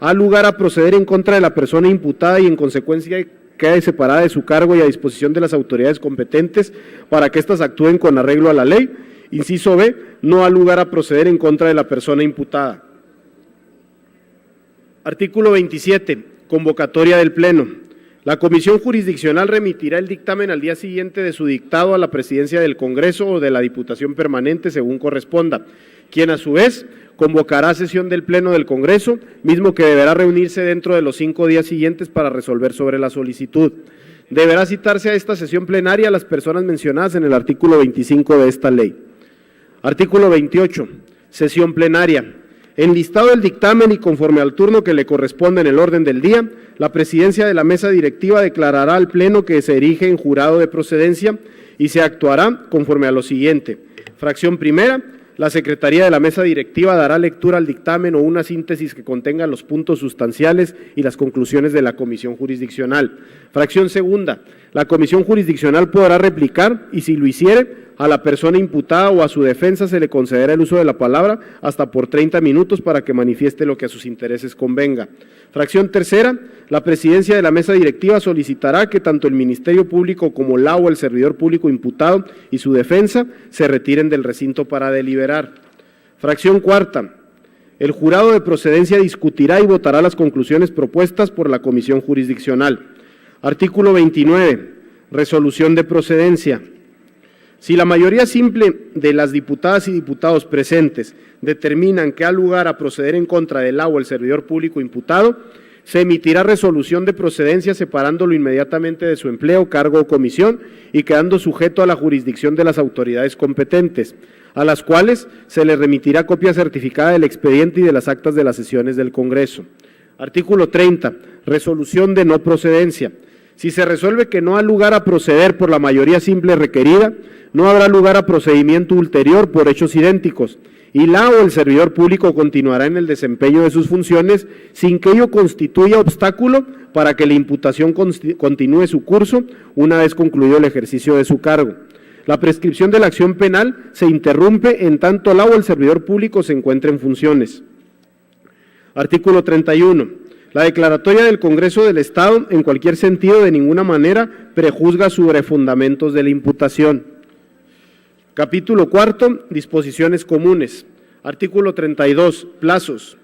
A lugar a proceder en contra de la persona imputada y en consecuencia quede separada de su cargo y a disposición de las autoridades competentes para que éstas actúen con arreglo a la ley. Inciso B, no ha lugar a proceder en contra de la persona imputada. Artículo 27. Convocatoria del Pleno. La Comisión Jurisdiccional remitirá el dictamen al día siguiente de su dictado a la Presidencia del Congreso o de la Diputación Permanente según corresponda, quien a su vez convocará sesión del Pleno del Congreso, mismo que deberá reunirse dentro de los 5 días siguientes para resolver sobre la solicitud. Deberá citarse a esta sesión plenaria a las personas mencionadas en el artículo 25 de esta ley. Artículo 28. Sesión plenaria. Enlistado el dictamen y conforme al turno que le corresponde en el orden del día, la presidencia de la mesa directiva declarará al Pleno que se erige en jurado de procedencia y se actuará conforme a lo siguiente. Fracción primera. La Secretaría de la Mesa Directiva dará lectura al dictamen o una síntesis que contenga los puntos sustanciales y las conclusiones de la Comisión Jurisdiccional. Fracción segunda. La Comisión Jurisdiccional podrá replicar y, si lo hiciere, a la persona imputada o a su defensa se le concederá el uso de la palabra hasta por 30 minutos para que manifieste lo que a sus intereses convenga. Fracción tercera. La presidencia de la mesa directiva solicitará que tanto el Ministerio Público como la o el servidor público imputado y su defensa se retiren del recinto para deliberar. Fracción cuarta. El jurado de procedencia discutirá y votará las conclusiones propuestas por la Comisión Jurisdiccional. Artículo 29. Resolución de procedencia. Si la mayoría simple de las diputadas y diputados presentes determinan que ha lugar a proceder en contra del la o el servidor público imputado, se emitirá resolución de procedencia separándolo inmediatamente de su empleo, cargo o comisión y quedando sujeto a la jurisdicción de las autoridades competentes, a las cuales se le remitirá copia certificada del expediente y de las actas de las sesiones del Congreso. Artículo 30. Resolución de no procedencia. Si se resuelve que no ha lugar a proceder por la mayoría simple requerida, no habrá lugar a procedimiento ulterior por hechos idénticos, y la o el servidor público continuará en el desempeño de sus funciones sin que ello constituya obstáculo para que la imputación continúe su curso una vez concluido el ejercicio de su cargo. La prescripción de la acción penal se interrumpe en tanto la o el servidor público se encuentre en funciones. Artículo 31. La declaratoria del Congreso del Estado, en cualquier sentido, de ninguna manera, prejuzga sobre fundamentos de la imputación. Capítulo cuarto. Disposiciones comunes. Artículo 32. Plazos.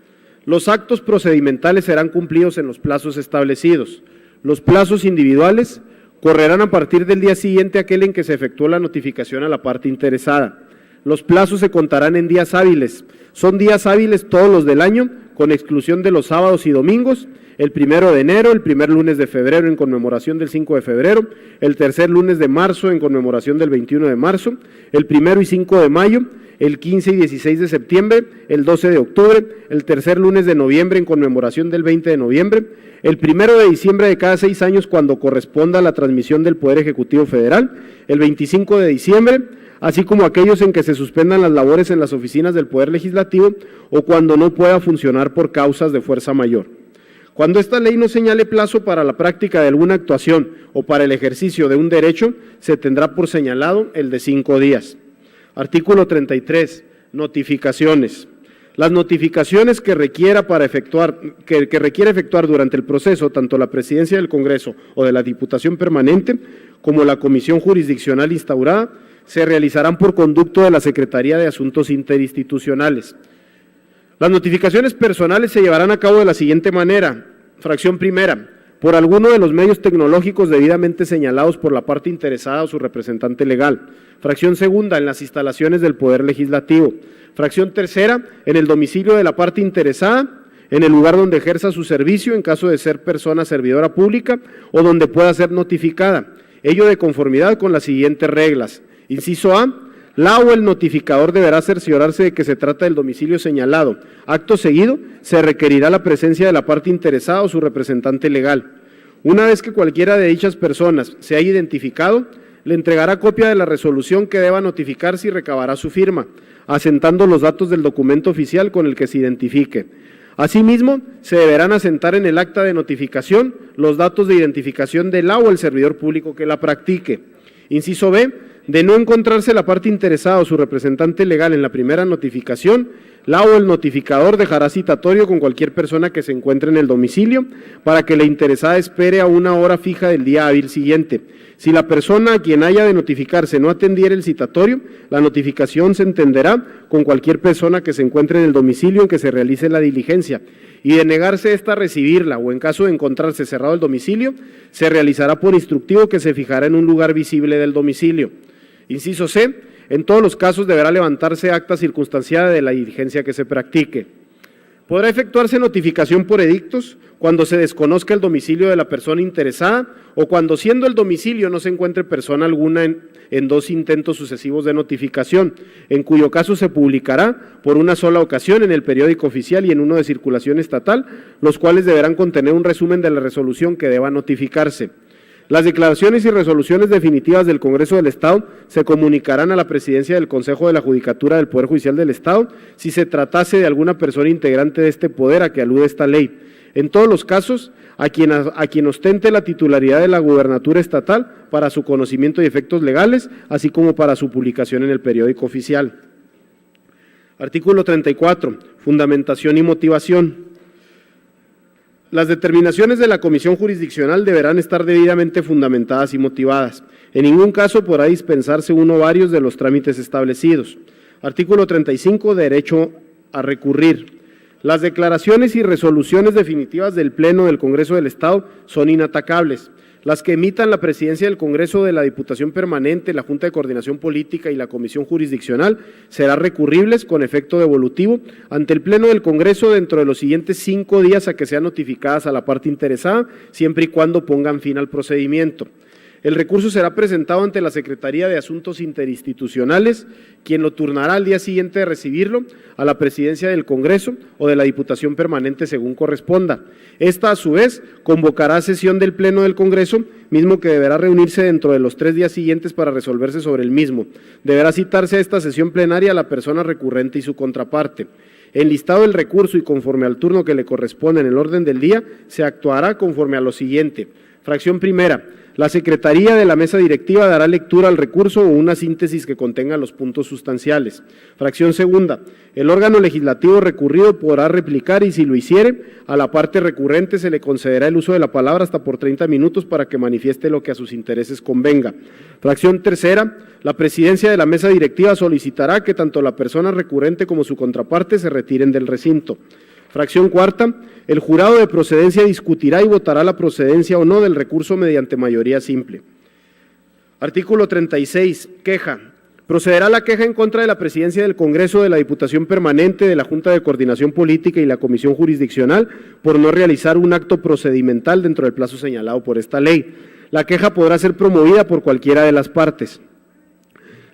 Los actos procedimentales serán cumplidos en los plazos establecidos. Los plazos individuales correrán a partir del día siguiente a aquel en que se efectuó la notificación a la parte interesada. Los plazos se contarán en días hábiles. Son días hábiles todos los del año, con exclusión de los sábados y domingos, el 1 de enero, el primer lunes de febrero en conmemoración del 5 de febrero, el tercer lunes de marzo en conmemoración del 21 de marzo, el 1 y 5 de mayo, el 15 y 16 de septiembre, el 12 de octubre, el tercer lunes de noviembre en conmemoración del 20 de noviembre, el 1 de diciembre de cada 6 años cuando corresponda a la transmisión del Poder Ejecutivo Federal, el 25 de diciembre, así como aquellos en que se suspendan las labores en las oficinas del Poder Legislativo o cuando no pueda funcionar por causas de fuerza mayor. Cuando esta ley no señale plazo para la práctica de alguna actuación o para el ejercicio de un derecho, se tendrá por señalado el de 5 días. Artículo 33. Notificaciones. Las notificaciones que requiera efectuar durante el proceso tanto la Presidencia del Congreso o de la Diputación Permanente como la Comisión Jurisdiccional instaurada se realizarán por conducto de la Secretaría de Asuntos Interinstitucionales. Las notificaciones personales se llevarán a cabo de la siguiente manera. Fracción primera. Por alguno de los medios tecnológicos debidamente señalados por la parte interesada o su representante legal. Fracción segunda, en las instalaciones del Poder Legislativo. Fracción tercera, en el domicilio de la parte interesada, en el lugar donde ejerza su servicio en caso de ser persona servidora pública o donde pueda ser notificada. Ello de conformidad con las siguientes reglas. Inciso A. La o el notificador deberá cerciorarse de que se trata del domicilio señalado. Acto seguido, se requerirá la presencia de la parte interesada o su representante legal. Una vez que cualquiera de dichas personas se haya identificado, le entregará copia de la resolución que deba notificarse y recabará su firma, asentando los datos del documento oficial con el que se identifique. Asimismo, se deberán asentar en el acta de notificación los datos de identificación del la o el servidor público que la practique. Inciso B. De no encontrarse la parte interesada o su representante legal en la primera notificación, La o el notificador dejará citatorio con cualquier persona que se encuentre en el domicilio para que la interesada espere a una hora fija del día hábil siguiente. Si la persona a quien haya de notificarse no atendiera el citatorio, la notificación se entenderá con cualquier persona que se encuentre en el domicilio en que se realice la diligencia, y de negarse ésta a recibirla o en caso de encontrarse cerrado el domicilio, se realizará por instructivo que se fijará en un lugar visible del domicilio. Inciso C. En todos los casos deberá levantarse acta circunstanciada de la diligencia que se practique. Podrá efectuarse notificación por edictos cuando se desconozca el domicilio de la persona interesada o cuando, siendo el domicilio, no se encuentre persona alguna en dos intentos sucesivos de notificación, en cuyo caso se publicará por una sola ocasión en el periódico oficial y en uno de circulación estatal, los cuales deberán contener un resumen de la resolución que deba notificarse. Las declaraciones y resoluciones definitivas del Congreso del Estado se comunicarán a la Presidencia del Consejo de la Judicatura del Poder Judicial del Estado si se tratase de alguna persona integrante de este poder a que alude esta ley. En todos los casos, a quien ostente la titularidad de la gubernatura estatal para su conocimiento y efectos legales, así como para su publicación en el periódico oficial. Artículo 34. Fundamentación y motivación. Las determinaciones de la Comisión Jurisdiccional deberán estar debidamente fundamentadas y motivadas. En ningún caso podrá dispensarse uno o varios de los trámites establecidos. Artículo 35. Derecho a recurrir. Las declaraciones y resoluciones definitivas del Pleno del Congreso del Estado son inatacables. Las que emitan la Presidencia del Congreso, de la Diputación Permanente, la Junta de Coordinación Política y la Comisión Jurisdiccional serán recurribles con efecto devolutivo ante el Pleno del Congreso dentro de los siguientes 5 días a que sean notificadas a la parte interesada, siempre y cuando pongan fin al procedimiento. El recurso será presentado ante la Secretaría de Asuntos Interinstitucionales, quien lo turnará al día siguiente de recibirlo a la Presidencia del Congreso o de la Diputación Permanente según corresponda. Esta, a su vez, convocará sesión del Pleno del Congreso, mismo que deberá reunirse dentro de los 3 días siguientes para resolverse sobre el mismo. Deberá citarse a esta sesión plenaria la persona recurrente y su contraparte. Enlistado el recurso y conforme al turno que le corresponde en el orden del día, se actuará conforme a lo siguiente. Fracción primera. La Secretaría de la Mesa Directiva dará lectura al recurso o una síntesis que contenga los puntos sustanciales. Fracción segunda. El órgano legislativo recurrido podrá replicar y, si lo hiciere, a la parte recurrente se le concederá el uso de la palabra hasta por 30 minutos para que manifieste lo que a sus intereses convenga. Fracción tercera. La Presidencia de la Mesa Directiva solicitará que tanto la persona recurrente como su contraparte se retiren del recinto. Fracción cuarta. El jurado de procedencia discutirá y votará la procedencia o no del recurso mediante mayoría simple. Artículo 36. Queja. Procederá la queja en contra de la Presidencia del Congreso, de la Diputación Permanente, de la Junta de Coordinación Política y la Comisión Jurisdiccional por no realizar un acto procedimental dentro del plazo señalado por esta ley. La queja podrá ser promovida por cualquiera de las partes.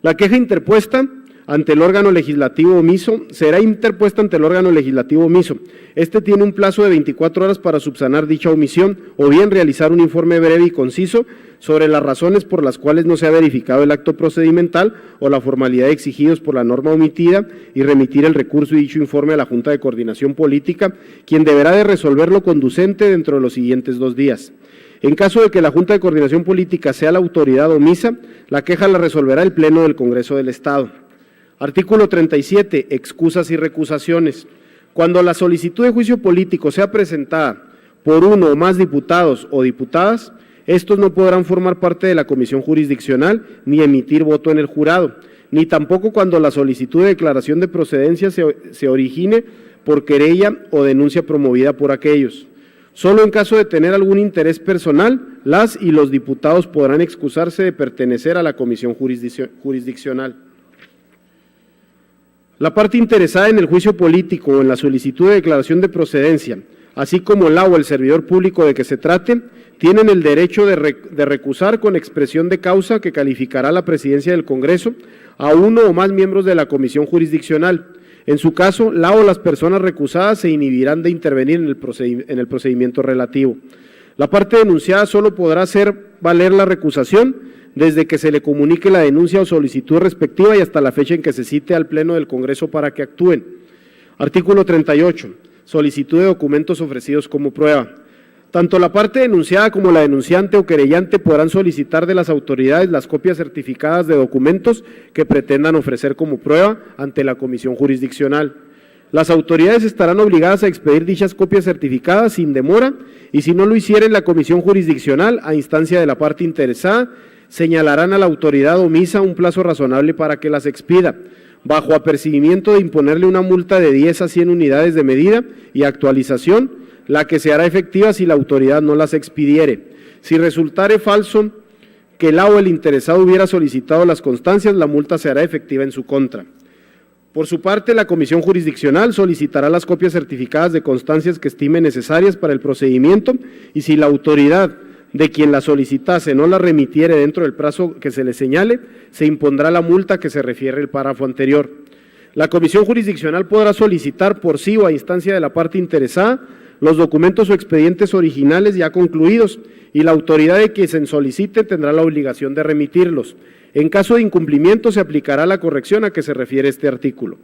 La queja interpuesta ante el órgano legislativo omiso será interpuesta ante el órgano legislativo omiso. Este tiene un plazo de 24 horas para subsanar dicha omisión o bien realizar un informe breve y conciso sobre las razones por las cuales no se ha verificado el acto procedimental o la formalidad exigidos por la norma omitida y remitir el recurso y dicho informe a la Junta de Coordinación Política, quien deberá de resolverlo conducente dentro de los siguientes 2 días. En caso de que la Junta de Coordinación Política sea la autoridad omisa, la queja la resolverá el Pleno del Congreso del Estado. Artículo 37. Excusas y recusaciones. Cuando la solicitud de juicio político sea presentada por uno o más diputados o diputadas, estos no podrán formar parte de la comisión jurisdiccional ni emitir voto en el jurado, ni tampoco cuando la solicitud de declaración de procedencia se origine por querella o denuncia promovida por aquellos. Solo en caso de tener algún interés personal, las y los diputados podrán excusarse de pertenecer a la comisión jurisdiccional. La parte interesada en el juicio político o en la solicitud de declaración de procedencia, así como la o el servidor público de que se trate, tienen el derecho de recusar con expresión de causa que calificará la Presidencia del Congreso a uno o más miembros de la comisión jurisdiccional. En su caso, la o las personas recusadas se inhibirán de intervenir en el procedimiento relativo. La parte denunciada solo podrá hacer valer la recusación desde que se le comunique la denuncia o solicitud respectiva y hasta la fecha en que se cite al Pleno del Congreso para que actúen. Artículo 38. Solicitud de documentos ofrecidos como prueba. Tanto la parte denunciada como la denunciante o querellante podrán solicitar de las autoridades las copias certificadas de documentos que pretendan ofrecer como prueba ante la comisión jurisdiccional. Las autoridades estarán obligadas a expedir dichas copias certificadas sin demora y si no lo hicieren, la comisión jurisdiccional, a instancia de la parte interesada, señalarán a la autoridad omisa un plazo razonable para que las expida, bajo apercibimiento de imponerle una multa de 10 a 100 unidades de medida y actualización, la que se hará efectiva si la autoridad no las expidiere. Si resultare falso que la o el interesado hubiera solicitado las constancias, la multa se hará efectiva en su contra. Por su parte, la comisión jurisdiccional solicitará las copias certificadas de constancias que estime necesarias para el procedimiento y si la autoridad de quien la solicitase no la remitiere dentro del plazo que se le señale, se impondrá la multa que se refiere el párrafo anterior. La comisión jurisdiccional podrá solicitar por sí o a instancia de la parte interesada los documentos o expedientes originales ya concluidos y la autoridad de quien se solicite tendrá la obligación de remitirlos. En caso de incumplimiento se aplicará la corrección a que se refiere este artículo.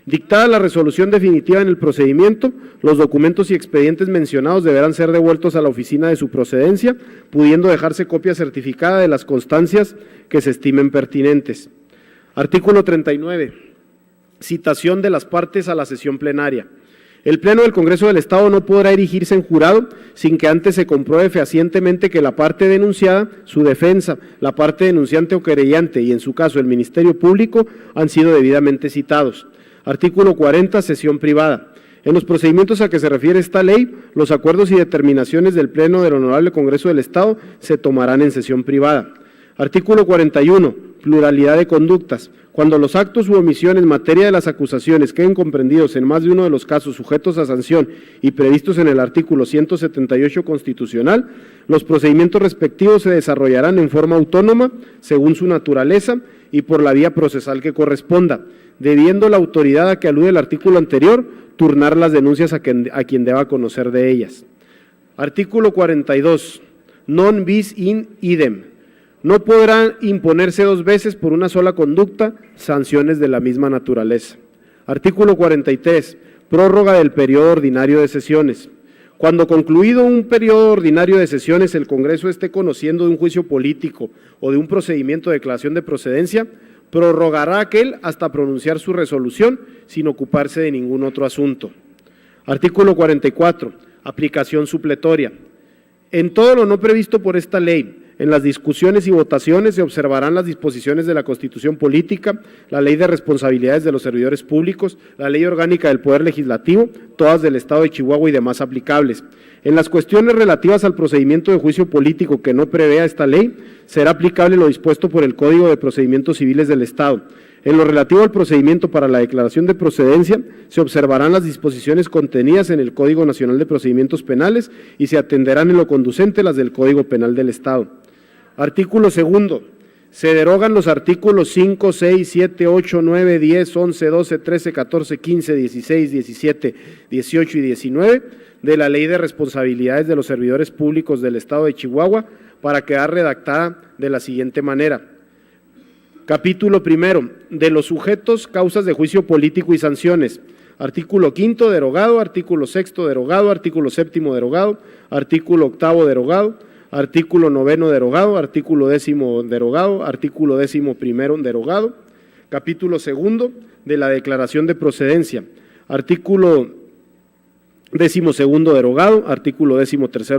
Dictada la resolución definitiva en el procedimiento, los documentos y expedientes mencionados deberán ser devueltos a la oficina de su procedencia, pudiendo dejarse copia certificada de las constancias que se estimen pertinentes. Artículo 39. Citación de las partes a la sesión plenaria. El Pleno del Congreso del Estado no podrá erigirse en jurado sin que antes se compruebe fehacientemente que la parte denunciada, su defensa, la parte denunciante o querellante y en su caso el Ministerio Público han sido debidamente citados. Artículo 40, sesión privada. En los procedimientos a que se refiere esta ley, los acuerdos y determinaciones del Pleno del Honorable Congreso del Estado se tomarán en sesión privada. Artículo 41, pluralidad de conductas. Cuando los actos u omisiones en materia de las acusaciones queden comprendidos en más de uno de los casos sujetos a sanción y previstos en el artículo 178 constitucional, los procedimientos respectivos se desarrollarán en forma autónoma, según su naturaleza y por la vía procesal que corresponda, debiendo la autoridad a que alude el artículo anterior turnar las denuncias a quien deba conocer de ellas. Artículo 42. Non bis in idem. No podrán imponerse dos veces por una sola conducta sanciones de la misma naturaleza. Artículo 43. Prórroga del periodo ordinario de sesiones. Cuando concluido un periodo ordinario de sesiones el Congreso esté conociendo de un juicio político o de un procedimiento de declaración de procedencia, prorrogará aquel hasta pronunciar su resolución sin ocuparse de ningún otro asunto. Artículo 44. Aplicación supletoria. En todo lo no previsto por esta ley, en las discusiones y votaciones se observarán las disposiciones de la Constitución Política, la Ley de Responsabilidades de los Servidores Públicos, la Ley Orgánica del Poder Legislativo, todas del Estado de Chihuahua y demás aplicables. En las cuestiones relativas al procedimiento de juicio político que no prevea esta ley, será aplicable lo dispuesto por el Código de Procedimientos Civiles del Estado. En lo relativo al procedimiento para la declaración de procedencia, se observarán las disposiciones contenidas en el Código Nacional de Procedimientos Penales y se atenderán en lo conducente las del Código Penal del Estado. Artículo segundo. Se derogan los artículos 5, 6, 7, 8, 9, 10, 11, 12, 13, 14, 15, 16, 17, 18 y 19 de la Ley de Responsabilidades de los Servidores Públicos del Estado de Chihuahua para quedar redactada de la siguiente manera. Capítulo primero. De los sujetos, causas de juicio político y sanciones. Artículo 5 derogado, artículo 6 derogado, artículo 7 derogado, artículo 8 derogado, artículo 9 derogado, artículo 10 derogado, artículo 11 derogado, capítulo 2 de la declaración de procedencia, artículo 12 derogado, artículo 13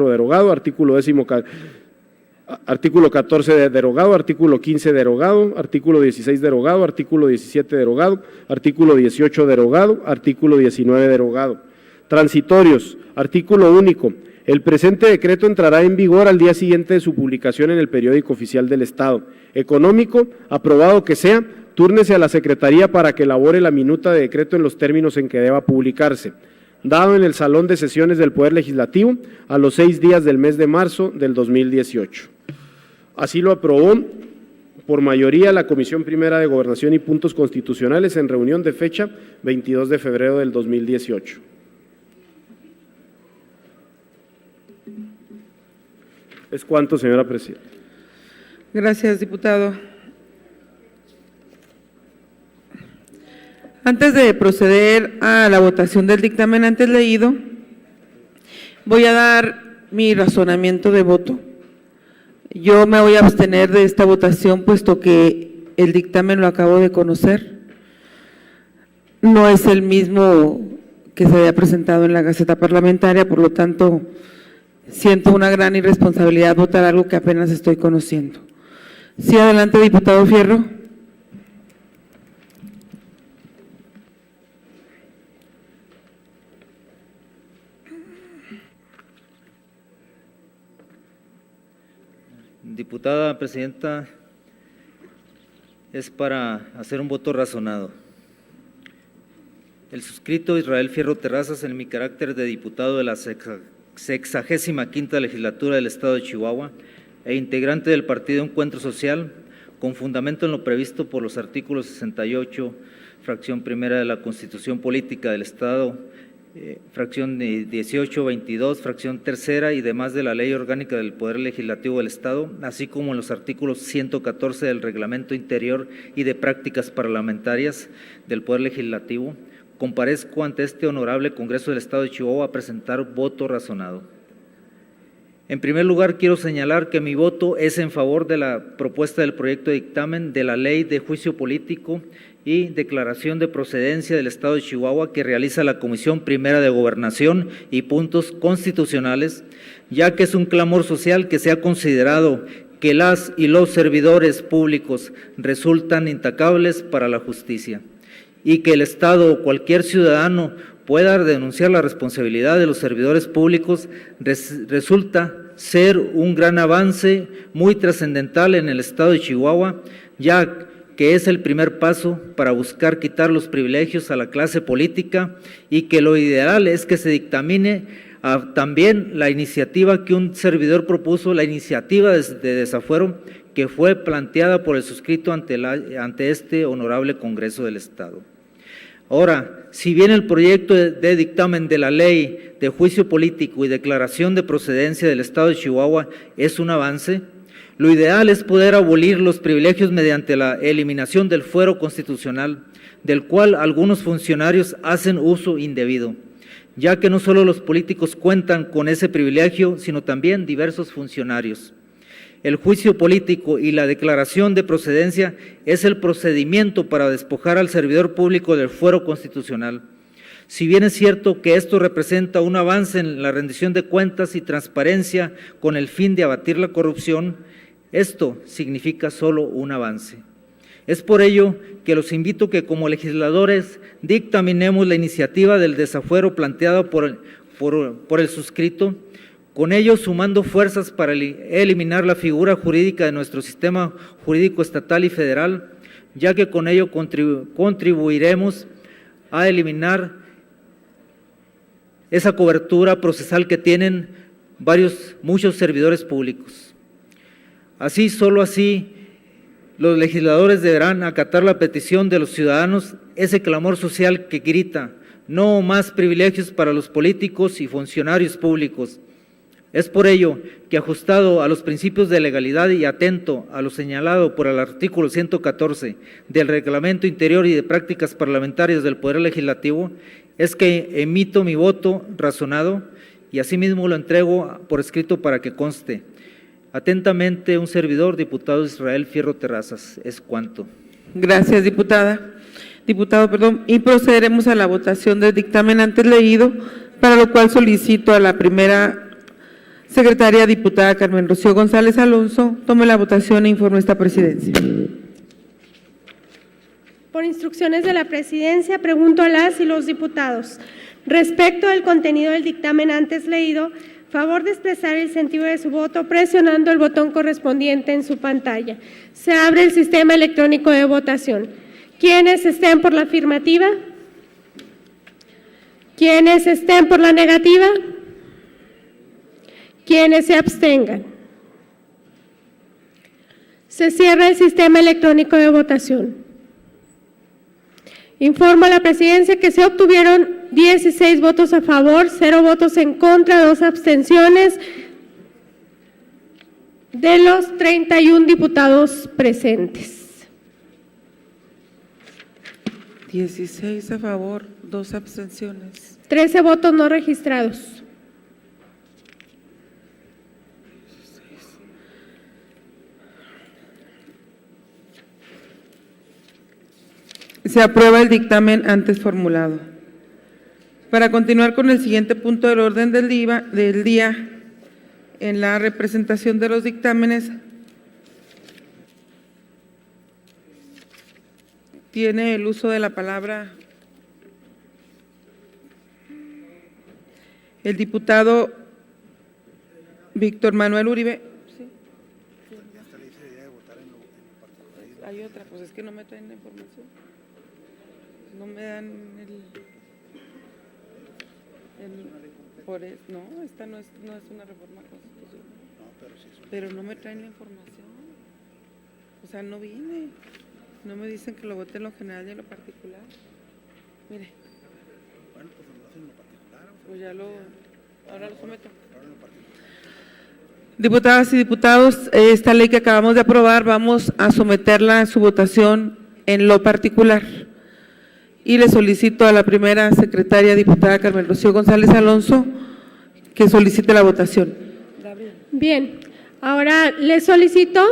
derogado, artículo 14 derogado, artículo 15 derogado, artículo 16 derogado, artículo 17 derogado, artículo 18 derogado, artículo 19 derogado. Transitorios, artículo único. El presente decreto entrará en vigor al día siguiente de su publicación en el Periódico Oficial del Estado. Económico, aprobado que sea, túrnese a la Secretaría para que elabore la minuta de decreto en los términos en que deba publicarse. Dado en el Salón de Sesiones del Poder Legislativo a los 6 días del mes de marzo del 2018. Así lo aprobó por mayoría la Comisión Primera de Gobernación y Puntos Constitucionales en reunión de fecha 22 de febrero del 2018. Es cuanto, señora presidenta. Gracias, diputado. Antes de proceder a la votación del dictamen antes leído, voy a dar mi razonamiento de voto. Yo me voy a abstener de esta votación puesto que el dictamen lo acabo de conocer. No es el mismo que se había presentado en la Gaceta Parlamentaria, por lo tanto, siento una gran irresponsabilidad votar algo que apenas estoy conociendo. Sí, adelante, diputado Fierro. Diputada presidenta, es para hacer un voto razonado. El suscrito Israel Fierro Terrazas, en mi carácter de diputado de la 65ª legislatura del Estado de Chihuahua e integrante del Partido Encuentro Social, con fundamento en lo previsto por los artículos 68, fracción primera de la Constitución Política del Estado, fracción 18, 22, fracción tercera y demás de la Ley Orgánica del Poder Legislativo del Estado, así como en los artículos 114 del Reglamento Interior y de Prácticas Parlamentarias del Poder Legislativo, comparezco ante este honorable Congreso del Estado de Chihuahua a presentar voto razonado. En primer lugar, quiero señalar que mi voto es en favor de la propuesta del proyecto de dictamen de la Ley de Juicio Político y Declaración de Procedencia del Estado de Chihuahua que realiza la Comisión Primera de Gobernación y Puntos Constitucionales, ya que es un clamor social que se ha considerado que las y los servidores públicos resultan intacables para la justicia y que el Estado o cualquier ciudadano pueda denunciar la responsabilidad de los servidores públicos resulta ser un gran avance muy trascendental en el Estado de Chihuahua, ya que es el primer paso para buscar quitar los privilegios a la clase política y que lo ideal es que se dictamine también la iniciativa que un servidor propuso, la iniciativa de desafuero que fue planteada por el suscrito ante este honorable Congreso del Estado. Ahora, si bien el proyecto de dictamen de la Ley de Juicio Político y Declaración de Procedencia del Estado de Chihuahua es un avance, lo ideal es poder abolir los privilegios mediante la eliminación del fuero constitucional, del cual algunos funcionarios hacen uso indebido, ya que no solo los políticos cuentan con ese privilegio, sino también diversos funcionarios. El juicio político y la declaración de procedencia es el procedimiento para despojar al servidor público del fuero constitucional. Si bien es cierto que esto representa un avance en la rendición de cuentas y transparencia con el fin de abatir la corrupción, esto significa solo un avance. Es por ello que los invito a que como legisladores dictaminemos la iniciativa del desafuero planteada por el suscrito, con ello sumando fuerzas para eliminar la figura jurídica de nuestro sistema jurídico estatal y federal, ya que con ello contribuiremos a eliminar esa cobertura procesal que tienen muchos servidores públicos. Así, solo así, los legisladores deberán acatar la petición de los ciudadanos, ese clamor social que grita, no más privilegios para los políticos y funcionarios públicos. Es por ello que, ajustado a los principios de legalidad y atento a lo señalado por el artículo 114 del Reglamento Interior y de Prácticas Parlamentarias del Poder Legislativo, es que emito mi voto razonado y asimismo lo entrego por escrito para que conste. Atentamente, un servidor, diputado Israel Fierro Terrazas. Es cuanto. Gracias, diputado, y procederemos a la votación del dictamen antes leído, para lo cual solicito a la primera secretaria diputada Carmen Rocío González Alonso tome la votación e informe esta presidencia. Por instrucciones de la presidencia, pregunto a las y los diputados. Respecto al contenido del dictamen antes leído, favor de expresar el sentido de su voto presionando el botón correspondiente en su pantalla. Se abre el sistema electrónico de votación. ¿Quiénes estén por la afirmativa? ¿Quiénes estén por la negativa? ¿Quiénes se abstengan? Se cierra el sistema electrónico de votación. Informo a la presidencia que se obtuvieron 16 votos a favor, 0 votos en contra, 2 abstenciones de los 31 diputados presentes. 16 a favor, 2 abstenciones. 13 votos no registrados. Se aprueba el dictamen antes formulado. Para continuar con el siguiente punto del orden del día, en la representación de los dictámenes, tiene el uso de la palabra el diputado Víctor Manuel Uribe. Hay otra, pues es que no me traen la información. No me dan no, esta no es una reforma constitucional. Pero no me traen la información. O sea, no vine. No me dicen que lo vote en lo general y en lo particular. Mire. Bueno, pues lo hacen en lo particular. Pues ya ahora lo someto. Diputadas y diputados, esta ley que acabamos de aprobar vamos a someterla a su votación en lo particular. Y le solicito a la primera secretaria diputada Carmen Rocío González Alonso que solicite la votación. Bien, ahora le solicito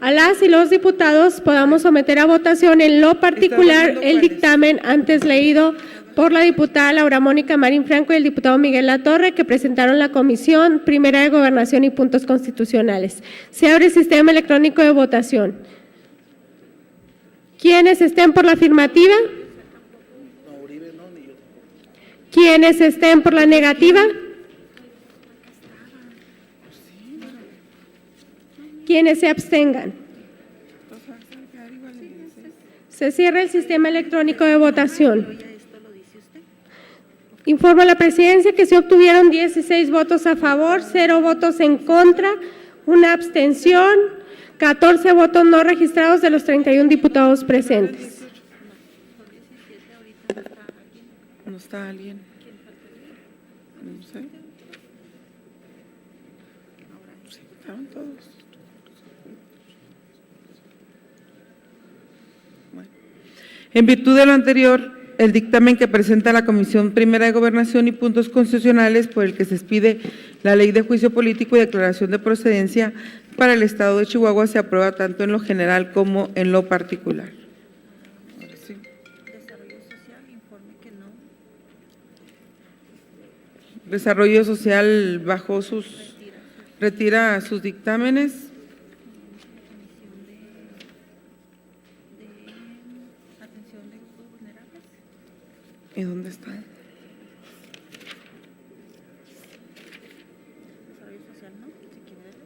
a las y los diputados podamos someter a votación en lo particular el dictamen antes leído por la diputada Laura Mónica Marín Franco y el diputado Miguel Latorre, que presentaron la Comisión Primera de Gobernación y Puntos Constitucionales. Se abre el sistema electrónico de votación. ¿Quiénes estén por la afirmativa? ¿Quiénes estén por la negativa? ¿Quiénes se abstengan? Se cierra el sistema electrónico de votación. Informo a la presidencia que se obtuvieron 16 votos a favor, 0 votos en contra, 1 abstención, 14 votos no registrados de los 31 diputados presentes. ¿No está alguien? No sé. Sí, estaban todos. Bueno. En virtud de lo anterior, el dictamen que presenta la Comisión Primera de Gobernación y Puntos Constitucionales, por el que se expide la Ley de Juicio Político y Declaración de Procedencia para el Estado de Chihuahua, se aprueba tanto en lo general como en lo particular. Sí. Desarrollo Social, informe que no. Desarrollo Social retira sus dictámenes. Atención de grupos vulnerables. ¿Y dónde está? Desarrollo Social, ¿no? Si quiere verlo.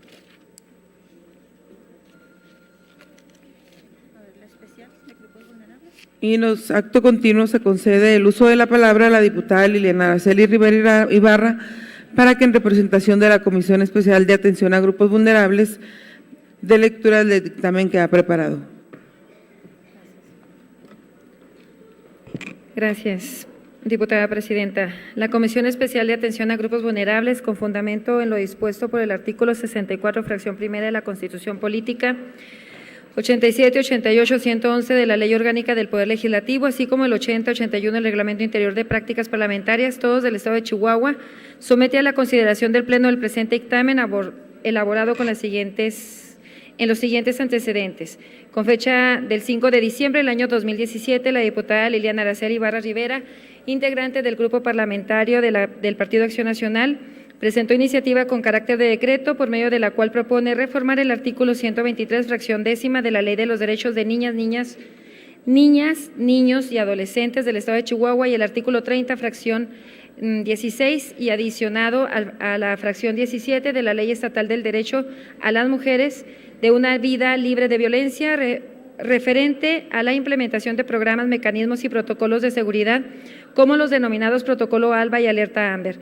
A ver, la especial de grupos vulnerables. Y en acto continuo se concede el uso de la palabra a la diputada Liliana Araceli Rivera Ibarra para que en representación de la Comisión Especial de Atención a Grupos Vulnerables dé lectura del dictamen que ha preparado. Gracias, diputada presidenta. La Comisión Especial de Atención a Grupos Vulnerables, con fundamento en lo dispuesto por el artículo 64, fracción primera de la Constitución Política, 87, 88, 111 de la Ley Orgánica del Poder Legislativo, así como el 80, 81 del Reglamento Interior de Prácticas Parlamentarias, todos del Estado de Chihuahua, somete a la consideración del Pleno del presente dictamen elaborado con en los siguientes antecedentes. Con fecha del 5 de diciembre del año 2017, la diputada Liliana Araceli Ibarra Rivera, integrante del Grupo Parlamentario del Partido Acción Nacional, presentó iniciativa con carácter de decreto, por medio de la cual propone reformar el artículo 123, fracción décima de la Ley de los Derechos de Niñas, Niños y Adolescentes del Estado de Chihuahua y el artículo 30, fracción 16 y adicionado a la fracción 17 de la Ley Estatal del Derecho a las Mujeres de una vida libre de violencia, referente a la implementación de programas, mecanismos y protocolos de seguridad, como los denominados Protocolo ALBA y Alerta Amber.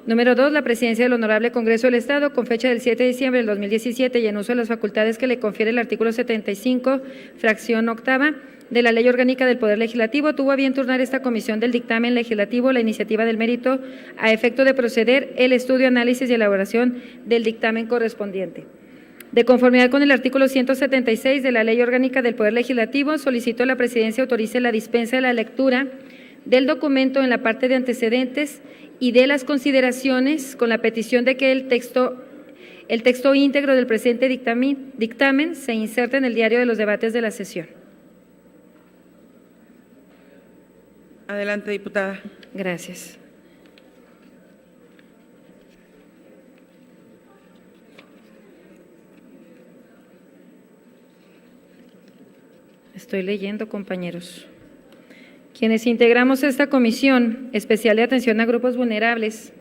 Número 2, la presidencia del Honorable Congreso del Estado, con fecha del 7 de diciembre del 2017 y en uso de las facultades que le confiere el artículo 75, fracción octava, de la Ley Orgánica del Poder Legislativo, tuvo a bien turnar esta comisión del dictamen legislativo la iniciativa del mérito a efecto de proceder el estudio, análisis y elaboración del dictamen correspondiente. De conformidad con el artículo 176 de la Ley Orgánica del Poder Legislativo, solicito a la presidencia autorice la dispensa de la lectura del documento en la parte de antecedentes y de las consideraciones, con la petición de que el texto íntegro del presente dictamen se inserte en el diario de los debates de la sesión. Adelante, diputada. Gracias. Estoy leyendo, compañeros. Quienes integramos esta Comisión Especial de Atención a Grupos Vulnerables,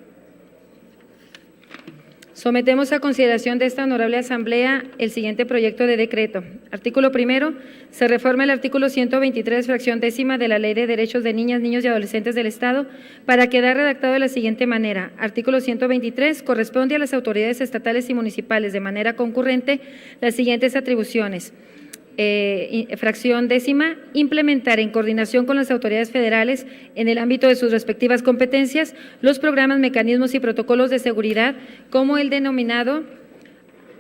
sometemos a consideración de esta honorable Asamblea el siguiente proyecto de decreto. Artículo primero, se reforma el artículo 123, fracción décima de la Ley de Derechos de Niñas, Niños y Adolescentes del Estado para quedar redactado de la siguiente manera. Artículo 123, corresponde a las autoridades estatales y municipales de manera concurrente las siguientes atribuciones. Fracción décima, implementar en coordinación con las autoridades federales en el ámbito de sus respectivas competencias los programas, mecanismos y protocolos de seguridad como el denominado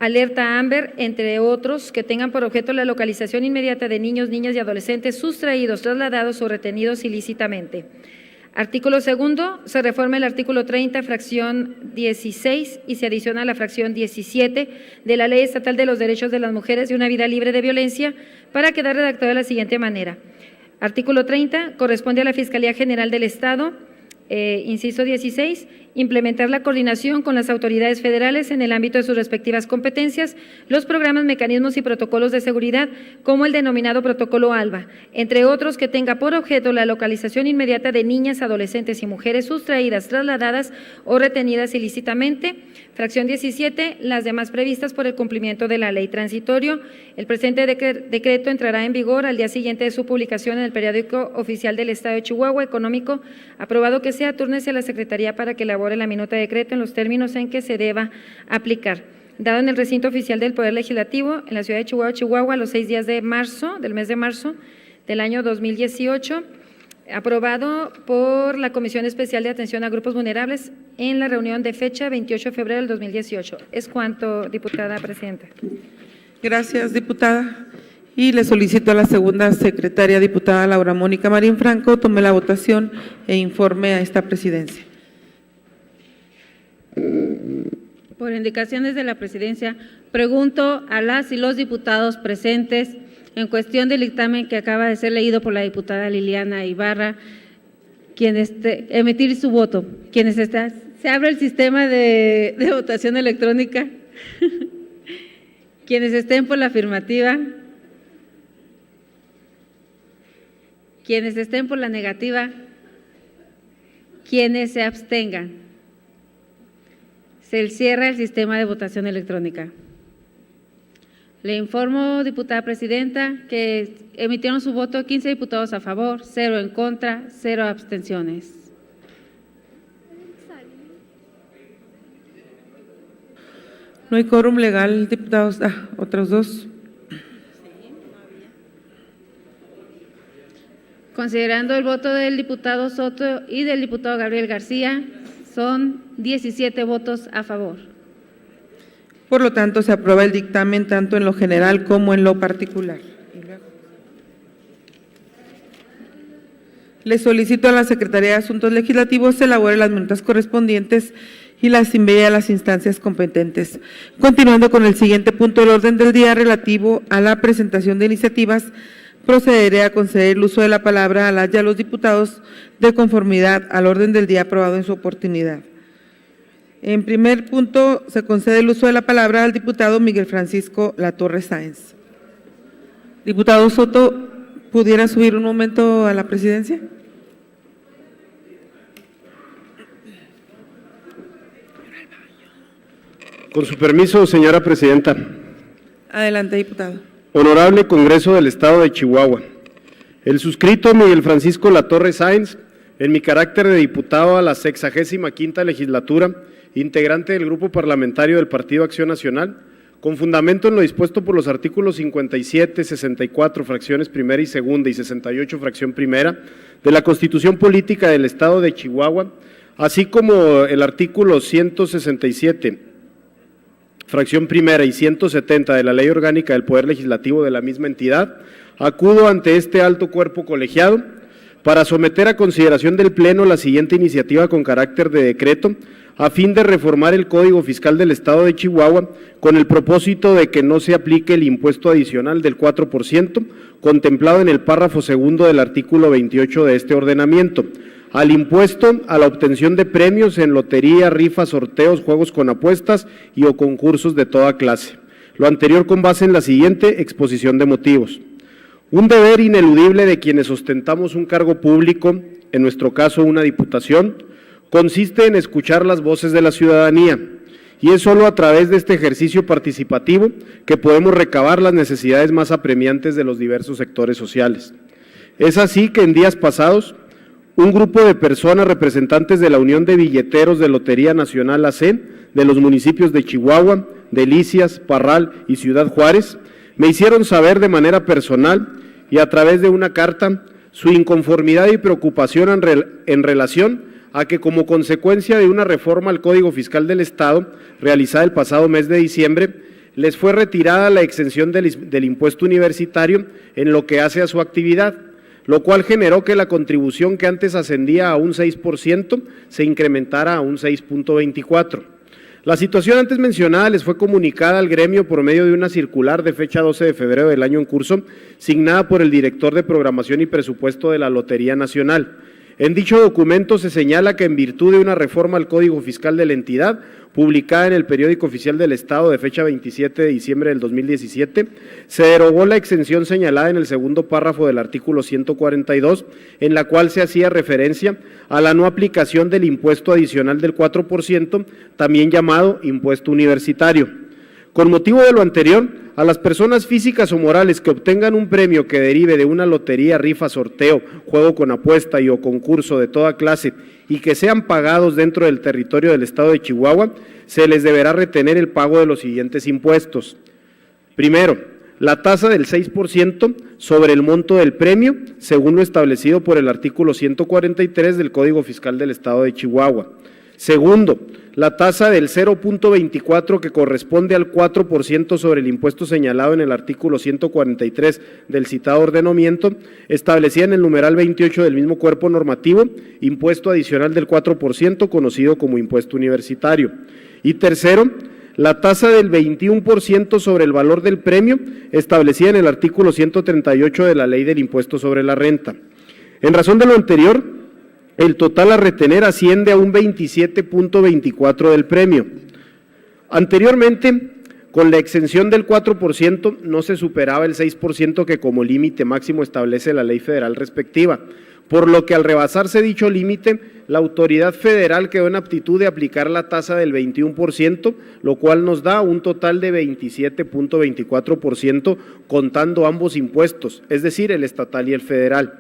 Alerta Amber, entre otros, que tengan por objeto la localización inmediata de niños, niñas y adolescentes sustraídos, trasladados o retenidos ilícitamente. Artículo segundo, se reforma el artículo 30, fracción 16 y se adiciona la fracción 17 de la Ley Estatal de los Derechos de las Mujeres de una Vida Libre de Violencia para quedar redactado de la siguiente manera. Artículo 30, corresponde a la Fiscalía General del Estado, inciso 16, implementar la coordinación con las autoridades federales en el ámbito de sus respectivas competencias, los programas, mecanismos y protocolos de seguridad, como el denominado protocolo ALBA, entre otros que tenga por objeto la localización inmediata de niñas, adolescentes y mujeres sustraídas, trasladadas o retenidas ilícitamente. Fracción 17, las demás previstas por el cumplimiento de la ley. Transitorio, el presente decreto entrará en vigor al día siguiente de su publicación en el periódico oficial del Estado de Chihuahua. Económico, aprobado que sea, túrnese a la Secretaría para que elabore la minuta de decreto en los términos en que se deba aplicar. Dado en el recinto oficial del Poder Legislativo, en la ciudad de Chihuahua, Chihuahua, los 6 días de marzo, del mes de marzo del año 2018, aprobado por la Comisión Especial de Atención a Grupos Vulnerables en la reunión de fecha 28 de febrero del 2018. Es cuanto, diputada presidenta. Gracias, diputada. Y le solicito a la segunda secretaria, diputada Laura Mónica Marín Franco, tome la votación e informe a esta presidencia. Por indicaciones de la presidencia, pregunto a las y los diputados presentes en cuestión del dictamen que acaba de ser leído por la diputada Liliana Ibarra, emitir su voto. ¿Se abre el sistema de votación electrónica? Quienes estén por la afirmativa. Quienes estén por la negativa. Quienes se abstengan. Se cierra el sistema de votación electrónica. Le informo, diputada presidenta, que emitieron su voto 15 diputados a favor, 0 en contra, 0 abstenciones. No hay quórum legal, diputados. Otros dos. Considerando el voto del diputado Soto y del diputado Gabriel García, son 17 votos a favor. Por lo tanto, se aprueba el dictamen tanto en lo general como en lo particular. Le solicito a la Secretaría de Asuntos Legislativos se elabore las minutas correspondientes y las envíe a las instancias competentes. Continuando con el siguiente punto del orden del día relativo a la presentación de iniciativas, procederé a conceder el uso de la palabra a las y a los diputados de conformidad al orden del día aprobado en su oportunidad. En primer punto, se concede el uso de la palabra al diputado Miguel Francisco Latorre Sáenz. Diputado Soto, ¿pudiera subir un momento a la presidencia? Con su permiso, señora presidenta. Adelante, diputado. Honorable Congreso del Estado de Chihuahua. El suscrito Miguel Francisco Latorre Sáenz, en mi carácter de diputado a la 65ª legislatura, integrante del Grupo Parlamentario del Partido Acción Nacional, con fundamento en lo dispuesto por los artículos 57, 64, fracciones primera y segunda y 68, fracción primera, de la Constitución Política del Estado de Chihuahua, así como el artículo 167, fracción primera y 170 de la Ley Orgánica del Poder Legislativo de la misma entidad, acudo ante este alto cuerpo colegiado para someter a consideración del Pleno la siguiente iniciativa con carácter de decreto, a fin de reformar el Código Fiscal del Estado de Chihuahua con el propósito de que no se aplique el impuesto adicional del 4% contemplado en el párrafo segundo del artículo 28 de este ordenamiento, al impuesto a la obtención de premios en lotería, rifas, sorteos, juegos con apuestas y o concursos de toda clase. Lo anterior con base en la siguiente exposición de motivos. Un deber ineludible de quienes ostentamos un cargo público, en nuestro caso una diputación, consiste en escuchar las voces de la ciudadanía, y es solo a través de este ejercicio participativo que podemos recabar las necesidades más apremiantes de los diversos sectores sociales. Es así que en días pasados, un grupo de personas representantes de la Unión de Billeteros de Lotería Nacional AC, de los municipios de Chihuahua, Delicias, Parral y Ciudad Juárez, me hicieron saber de manera personal y a través de una carta su inconformidad y preocupación en relación a que como consecuencia de una reforma al Código Fiscal del Estado realizada el pasado mes de diciembre, les fue retirada la exención del impuesto universitario en lo que hace a su actividad, lo cual generó que la contribución que antes ascendía a un 6% se incrementara a un 6.24%. La situación antes mencionada les fue comunicada al gremio por medio de una circular de fecha 12 de febrero del año en curso, signada por el director de Programación y Presupuesto de la Lotería Nacional. En dicho documento se señala que en virtud de una reforma al Código Fiscal de la entidad, publicada en el Periódico Oficial del Estado de fecha 27 de diciembre del 2017, se derogó la exención señalada en el segundo párrafo del artículo 142, en la cual se hacía referencia a la no aplicación del impuesto adicional del 4%, también llamado impuesto universitario. Con motivo de lo anterior, a las personas físicas o morales que obtengan un premio que derive de una lotería, rifa, sorteo, juego con apuesta y o concurso de toda clase y que sean pagados dentro del territorio del Estado de Chihuahua, se les deberá retener el pago de los siguientes impuestos. Primero, la tasa del 6% sobre el monto del premio, según lo establecido por el artículo 143 del Código Fiscal del Estado de Chihuahua. Segundo, la tasa del 0.24 que corresponde al 4% sobre el impuesto señalado en el artículo 143 del citado ordenamiento, establecida en el numeral 28 del mismo cuerpo normativo, impuesto adicional del 4% conocido como impuesto universitario. Y tercero, la tasa del 21% sobre el valor del premio, establecida en el artículo 138 de la Ley del Impuesto sobre la Renta. En razón de lo anterior, el total a retener asciende a un 27.24 del premio. Anteriormente, con la exención del 4%, no se superaba el 6% que como límite máximo establece la ley federal respectiva, por lo que al rebasarse dicho límite, la autoridad federal quedó en aptitud de aplicar la tasa del 21%, lo cual nos da un total de 27.24% contando ambos impuestos, es decir, el estatal y el federal.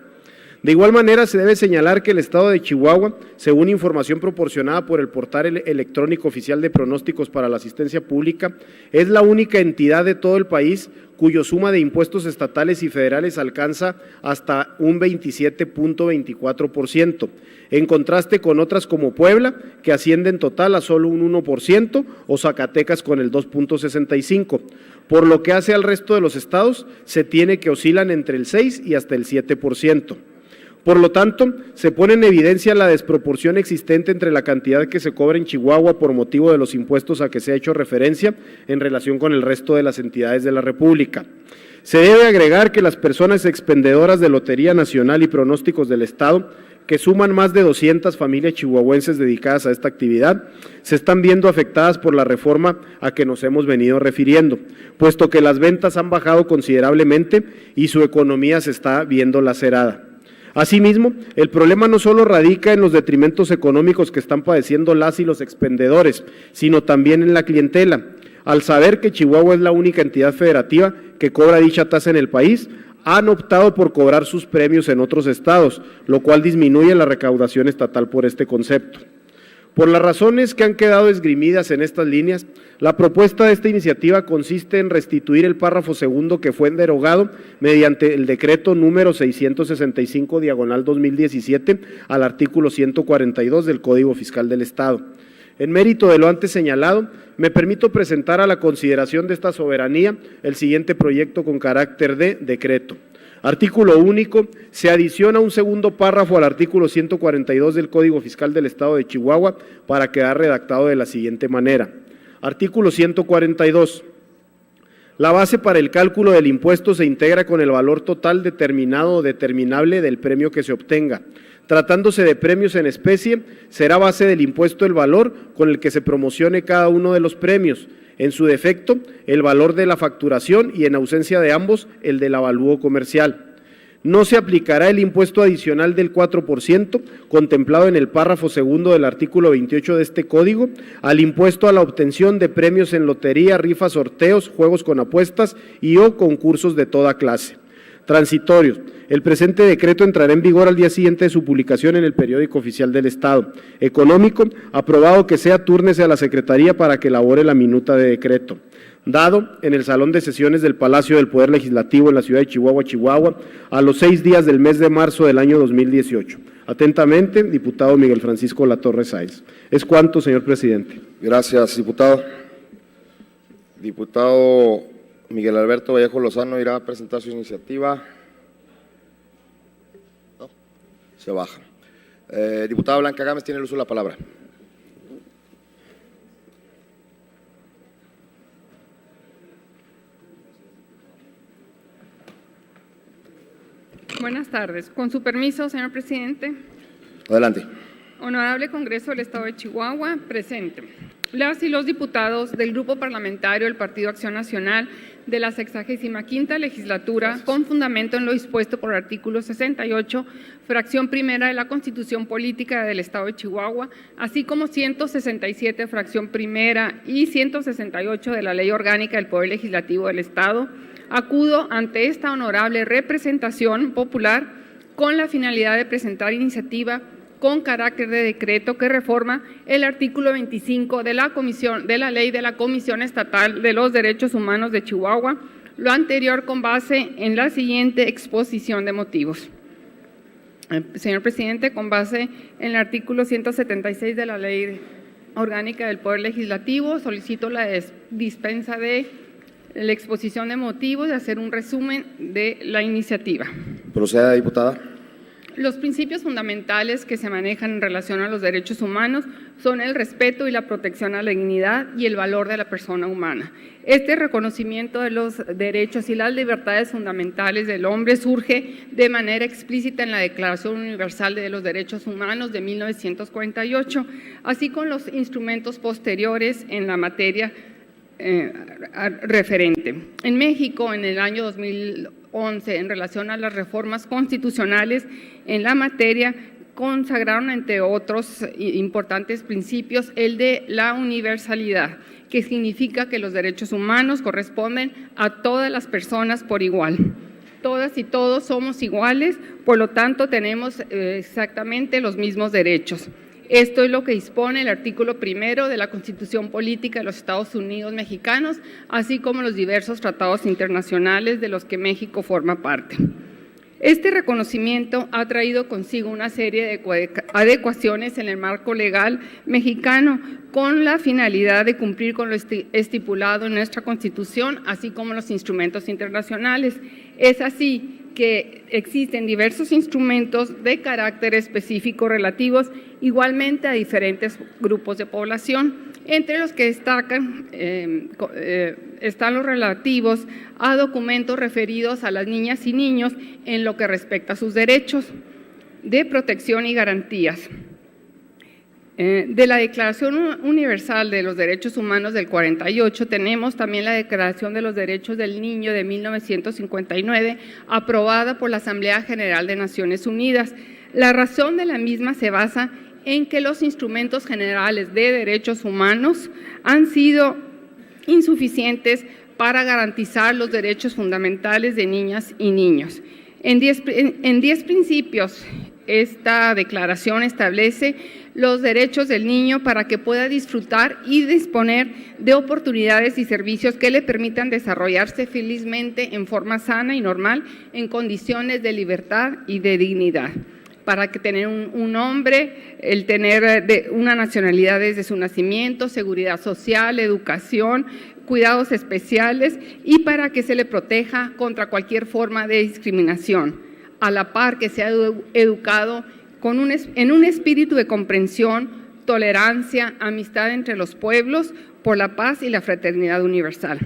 De igual manera, se debe señalar que el Estado de Chihuahua, según información proporcionada por el portal electrónico oficial de pronósticos para la asistencia pública, es la única entidad de todo el país cuyo suma de impuestos estatales y federales alcanza hasta un 27.24%, en contraste con otras como Puebla, que asciende en total a solo un 1%, o Zacatecas con el 2.65%. Por lo que hace al resto de los estados, se tiene que oscilan entre el 6 y hasta el 7%. Por lo tanto, se pone en evidencia la desproporción existente entre la cantidad que se cobra en Chihuahua por motivo de los impuestos a que se ha hecho referencia en relación con el resto de las entidades de la República. Se debe agregar que las personas expendedoras de Lotería Nacional y pronósticos del Estado, que suman más de 200 familias chihuahuenses dedicadas a esta actividad, se están viendo afectadas por la reforma a que nos hemos venido refiriendo, puesto que las ventas han bajado considerablemente y su economía se está viendo lacerada. Asimismo, el problema no solo radica en los detrimentos económicos que están padeciendo las y los expendedores, sino también en la clientela. Al saber que Chihuahua es la única entidad federativa que cobra dicha tasa en el país, han optado por cobrar sus premios en otros estados, lo cual disminuye la recaudación estatal por este concepto. Por las razones que han quedado esgrimidas en estas líneas, la propuesta de esta iniciativa consiste en restituir el párrafo segundo que fue derogado mediante el decreto número 665/2017 al artículo 142 del Código Fiscal del Estado. En mérito de lo antes señalado, me permito presentar a la consideración de esta soberanía el siguiente proyecto con carácter de decreto. Artículo único, se adiciona un segundo párrafo al artículo 142 del Código Fiscal del Estado de Chihuahua para quedar redactado de la siguiente manera. Artículo 142. La base para el cálculo del impuesto se integra con el valor total determinado o determinable del premio que se obtenga. Tratándose de premios en especie, será base del impuesto el valor con el que se promocione cada uno de los premios. En su defecto, el valor de la facturación y en ausencia de ambos, el del avalúo comercial. No se aplicará el impuesto adicional del 4% contemplado en el párrafo segundo del artículo 28 de este código al impuesto a la obtención de premios en lotería, rifas, sorteos, juegos con apuestas y o concursos de toda clase. Transitorios. El presente decreto entrará en vigor al día siguiente de su publicación en el Periódico Oficial del Estado. Económico. Aprobado que sea túrnese a la Secretaría para que elabore la minuta de decreto. Dado en el Salón de Sesiones del Palacio del Poder Legislativo en la ciudad de Chihuahua, Chihuahua, a los 6 días del mes de marzo del año 2018. Atentamente, diputado Miguel Francisco Latorre Sáenz. Es cuanto, señor presidente. Gracias, diputado. Diputado Miguel Alberto Vallejo Lozano irá a presentar su iniciativa. No, se baja. Diputada Blanca Gámez tiene el uso de la palabra. Buenas tardes. Con su permiso, señor presidente. Adelante. Honorable Congreso del Estado de Chihuahua, presente. Las y los diputados del Grupo Parlamentario del Partido Acción Nacional de la 65ª legislatura, con fundamento en lo dispuesto por el artículo 68, fracción primera de la Constitución Política del Estado de Chihuahua, así como 167, fracción primera y 168 de la Ley Orgánica del Poder Legislativo del Estado, acudo ante esta honorable representación popular con la finalidad de presentar iniciativa con carácter de decreto que reforma el artículo 25 de la Ley de la Comisión Estatal de los Derechos Humanos de Chihuahua, lo anterior con base en la siguiente exposición de motivos. Señor presidente, con base en el artículo 176 de la Ley Orgánica del Poder Legislativo, solicito la dispensa de la exposición de motivos y hacer un resumen de la iniciativa. Proceda, diputada. Los principios fundamentales que se manejan en relación a los derechos humanos son el respeto y la protección a la dignidad y el valor de la persona humana. Este reconocimiento de los derechos y las libertades fundamentales del hombre surge de manera explícita en la Declaración Universal de los Derechos Humanos de 1948, así como los instrumentos posteriores en la materia referente. En México, en el año 2011, en relación a las reformas constitucionales en la materia, consagraron, entre otros importantes principios, el de la universalidad, que significa que los derechos humanos corresponden a todas las personas por igual. Todas y todos somos iguales, por lo tanto tenemos exactamente los mismos derechos. Esto es lo que dispone el artículo primero de la Constitución Política de los Estados Unidos Mexicanos, así como los diversos tratados internacionales de los que México forma parte. Este reconocimiento ha traído consigo una serie de adecuaciones en el marco legal mexicano con la finalidad de cumplir con lo estipulado en nuestra Constitución, así como los instrumentos internacionales. Es así que existen diversos instrumentos de carácter específico relativos igualmente a diferentes grupos de población, entre los que destacan están los relativos a documentos referidos a las niñas y niños en lo que respecta a sus derechos de protección y garantías. De la Declaración Universal de los Derechos Humanos del 48 tenemos también la Declaración de los Derechos del Niño de 1959, aprobada por la Asamblea General de Naciones Unidas. La razón de la misma se basa en que los instrumentos generales de derechos humanos han sido insuficientes para garantizar los derechos fundamentales de niñas y niños. En 10 principios, esta declaración establece los derechos del niño para que pueda disfrutar y disponer de oportunidades y servicios que le permitan desarrollarse felizmente en forma sana y normal en condiciones de libertad y de dignidad. Para que tener un nombre, el tener una nacionalidad desde su nacimiento, seguridad social, educación, cuidados especiales y para que se le proteja contra cualquier forma de discriminación, a la par que sea educado en un espíritu de comprensión, tolerancia, amistad entre los pueblos, por la paz y la fraternidad universal.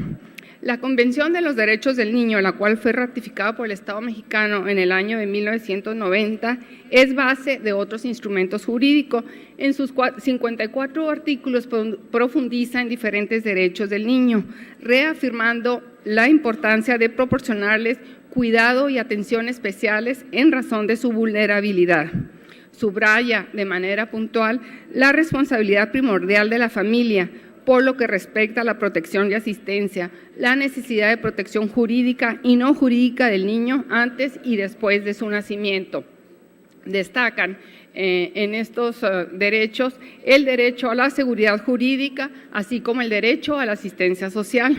La Convención de los Derechos del Niño, la cual fue ratificada por el Estado mexicano en el año de 1990, es base de otros instrumentos jurídicos. En sus 54 artículos profundiza en diferentes derechos del niño, reafirmando la importancia de proporcionarles cuidado y atención especiales en razón de su vulnerabilidad. Subraya de manera puntual la responsabilidad primordial de la familia, por lo que respecta a la protección y asistencia, la necesidad de protección jurídica y no jurídica del niño antes y después de su nacimiento. Destacan en estos derechos el derecho a la seguridad jurídica, así como el derecho a la asistencia social.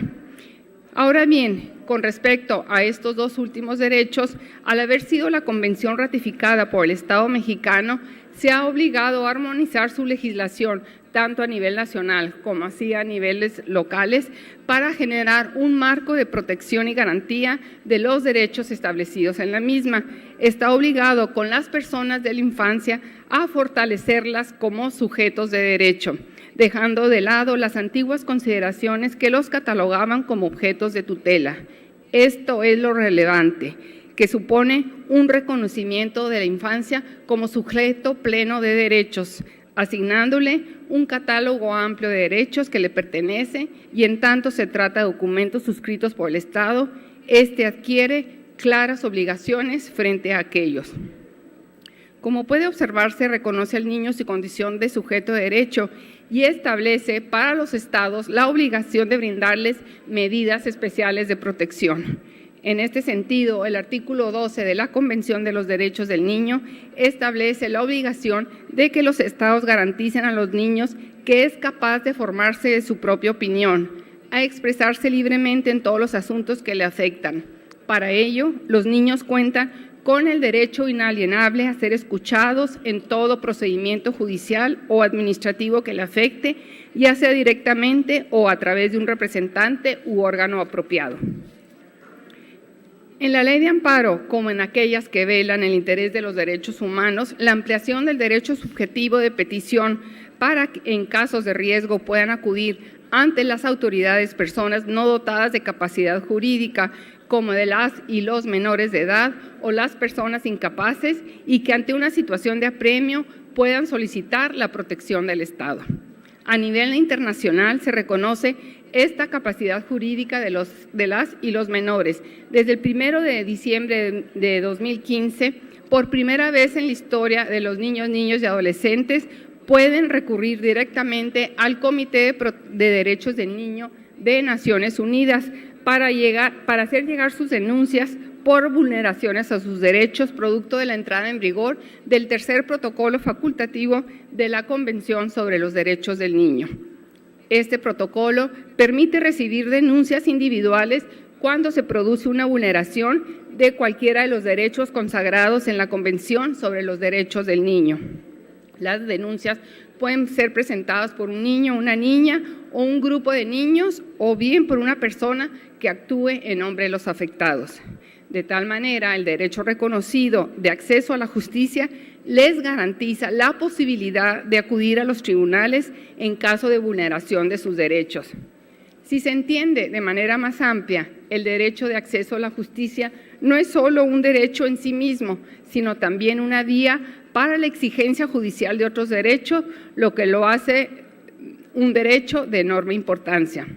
Ahora bien, con respecto a estos dos últimos derechos, al haber sido la convención ratificada por el Estado mexicano, se ha obligado a armonizar su legislación, tanto a nivel nacional como así a niveles locales, para generar un marco de protección y garantía de los derechos establecidos en la misma. Está obligado con las personas de la infancia a fortalecerlas como sujetos de derecho, dejando de lado las antiguas consideraciones que los catalogaban como objetos de tutela. Esto es lo relevante, que supone un reconocimiento de la infancia como sujeto pleno de derechos, asignándole un catálogo amplio de derechos que le pertenece, y en tanto se trata de documentos suscritos por el Estado, este adquiere claras obligaciones frente a aquellos. Como puede observarse, reconoce al niño su condición de sujeto de derecho y establece para los estados la obligación de brindarles medidas especiales de protección. En este sentido, el artículo 12 de la Convención de los Derechos del Niño establece la obligación de que los estados garanticen a los niños que es capaz de formarse de su propia opinión, a expresarse libremente en todos los asuntos que le afectan. Para ello, los niños cuentan con el derecho inalienable a ser escuchados en todo procedimiento judicial o administrativo que le afecte, ya sea directamente o a través de un representante u órgano apropiado. En la Ley de Amparo, como en aquellas que velan el interés de los derechos humanos, la ampliación del derecho subjetivo de petición para que en casos de riesgo puedan acudir ante las autoridades personas no dotadas de capacidad jurídica, como de las y los menores de edad o las personas incapaces, y que ante una situación de apremio puedan solicitar la protección del Estado. A nivel internacional se reconoce esta capacidad jurídica de las y los menores. Desde el 1 de diciembre de 2015, por primera vez en la historia de los niños y adolescentes, pueden recurrir directamente al Comité de Derechos del Niño de Naciones Unidas para hacer llegar sus denuncias por vulneraciones a sus derechos, producto de la entrada en vigor del tercer protocolo facultativo de la Convención sobre los Derechos del Niño. Este protocolo permite recibir denuncias individuales cuando se produce una vulneración de cualquiera de los derechos consagrados en la Convención sobre los Derechos del Niño. Las denuncias pueden ser presentadas por un niño, una niña o un grupo de niños, o bien por una persona que actúe en nombre de los afectados. De tal manera, el derecho reconocido de acceso a la justicia les garantiza la posibilidad de acudir a los tribunales en caso de vulneración de sus derechos. Si se entiende de manera más amplia, el derecho de acceso a la justicia no es solo un derecho en sí mismo, sino también una vía para la exigencia judicial de otros derechos, lo que lo hace un derecho de enorme importancia.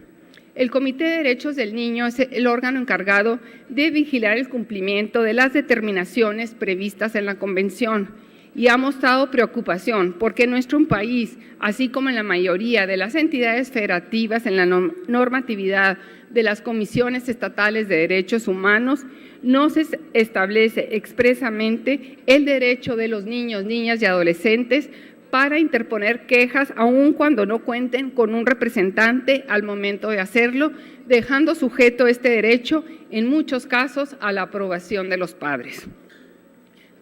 El Comité de Derechos del Niño es el órgano encargado de vigilar el cumplimiento de las determinaciones previstas en la Convención, y ha mostrado preocupación porque en nuestro país, así como en la mayoría de las entidades federativas, en la normatividad de las comisiones estatales de derechos humanos, no se establece expresamente el derecho de los niños, niñas y adolescentes para interponer quejas, aun cuando no cuenten con un representante al momento de hacerlo, dejando sujeto este derecho, en muchos casos, a la aprobación de los padres.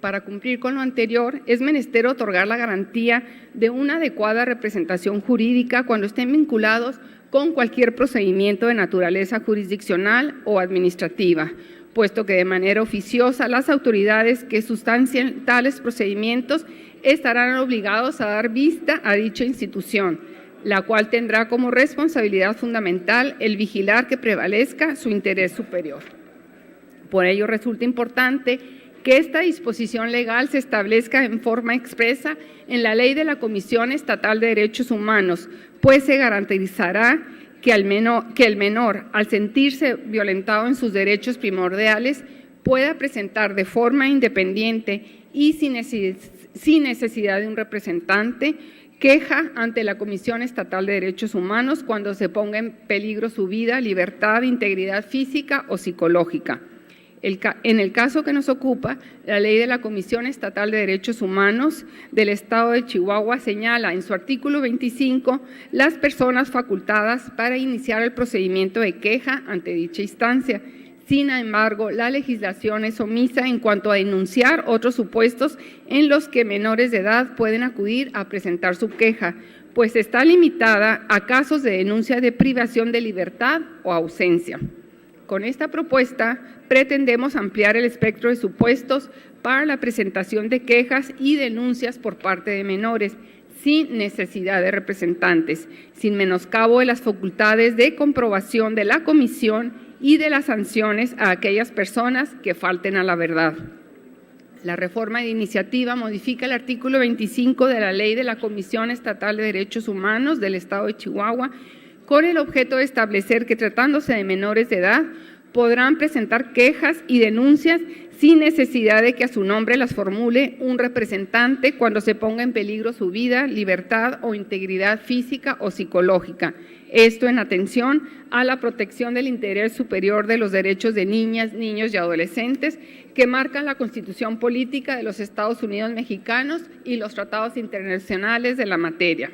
Para cumplir con lo anterior, es menester otorgar la garantía de una adecuada representación jurídica cuando estén vinculados con cualquier procedimiento de naturaleza jurisdiccional o administrativa, puesto que de manera oficiosa las autoridades que sustancien tales procedimientos estarán obligados a dar vista a dicha institución, la cual tendrá como responsabilidad fundamental el vigilar que prevalezca su interés superior. Por ello resulta importante que esta disposición legal se establezca en forma expresa en la Ley de la Comisión Estatal de Derechos Humanos, pues se garantizará que el menor, al sentirse violentado en sus derechos primordiales, pueda presentar de forma independiente y sin necesidad de un representante queja ante la Comisión Estatal de Derechos Humanos cuando se ponga en peligro su vida, libertad, integridad física o psicológica. En el caso que nos ocupa, la Ley de la Comisión Estatal de Derechos Humanos del Estado de Chihuahua señala en su artículo 25 las personas facultadas para iniciar el procedimiento de queja ante dicha instancia. Sin embargo, la legislación es omisa en cuanto a denunciar otros supuestos en los que menores de edad pueden acudir a presentar su queja, pues está limitada a casos de denuncia de privación de libertad o ausencia. Con esta propuesta pretendemos ampliar el espectro de supuestos para la presentación de quejas y denuncias por parte de menores, sin necesidad de representantes, sin menoscabo de las facultades de comprobación de la comisión y de las sanciones a aquellas personas que falten a la verdad. La reforma de iniciativa modifica el artículo 25 de la Ley de la Comisión Estatal de Derechos Humanos del Estado de Chihuahua, con el objeto de establecer que, tratándose de menores de edad, podrán presentar quejas y denuncias sin necesidad de que a su nombre las formule un representante cuando se ponga en peligro su vida, libertad o integridad física o psicológica. Esto en atención a la protección del interés superior de los derechos de niñas, niños y adolescentes que marcan la Constitución Política de los Estados Unidos Mexicanos y los tratados internacionales de la materia.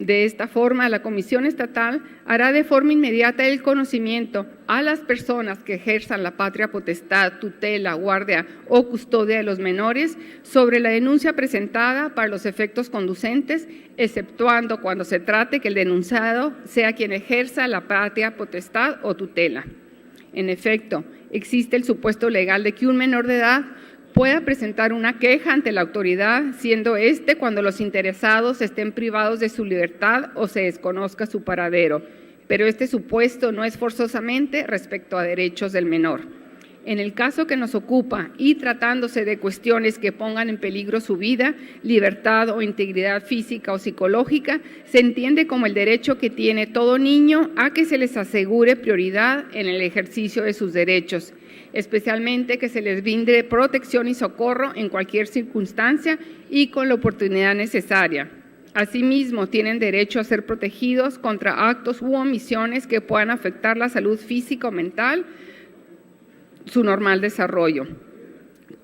De esta forma, la Comisión Estatal hará de forma inmediata el conocimiento a las personas que ejerzan la patria potestad, tutela, guardia o custodia de los menores sobre la denuncia presentada para los efectos conducentes, exceptuando cuando se trate que el denunciado sea quien ejerza la patria potestad o tutela. En efecto, existe el supuesto legal de que un menor de edad pueda presentar una queja ante la autoridad, siendo cuando los interesados estén privados de su libertad o se desconozca su paradero, pero este supuesto no es forzosamente respecto a derechos del menor. En el caso que nos ocupa y tratándose de cuestiones que pongan en peligro su vida, libertad o integridad física o psicológica, se entiende como el derecho que tiene todo niño a que se les asegure prioridad en el ejercicio de sus derechos, especialmente que se les brinde protección y socorro en cualquier circunstancia y con la oportunidad necesaria. Asimismo, tienen derecho a ser protegidos contra actos u omisiones que puedan afectar la salud física o mental, su normal desarrollo.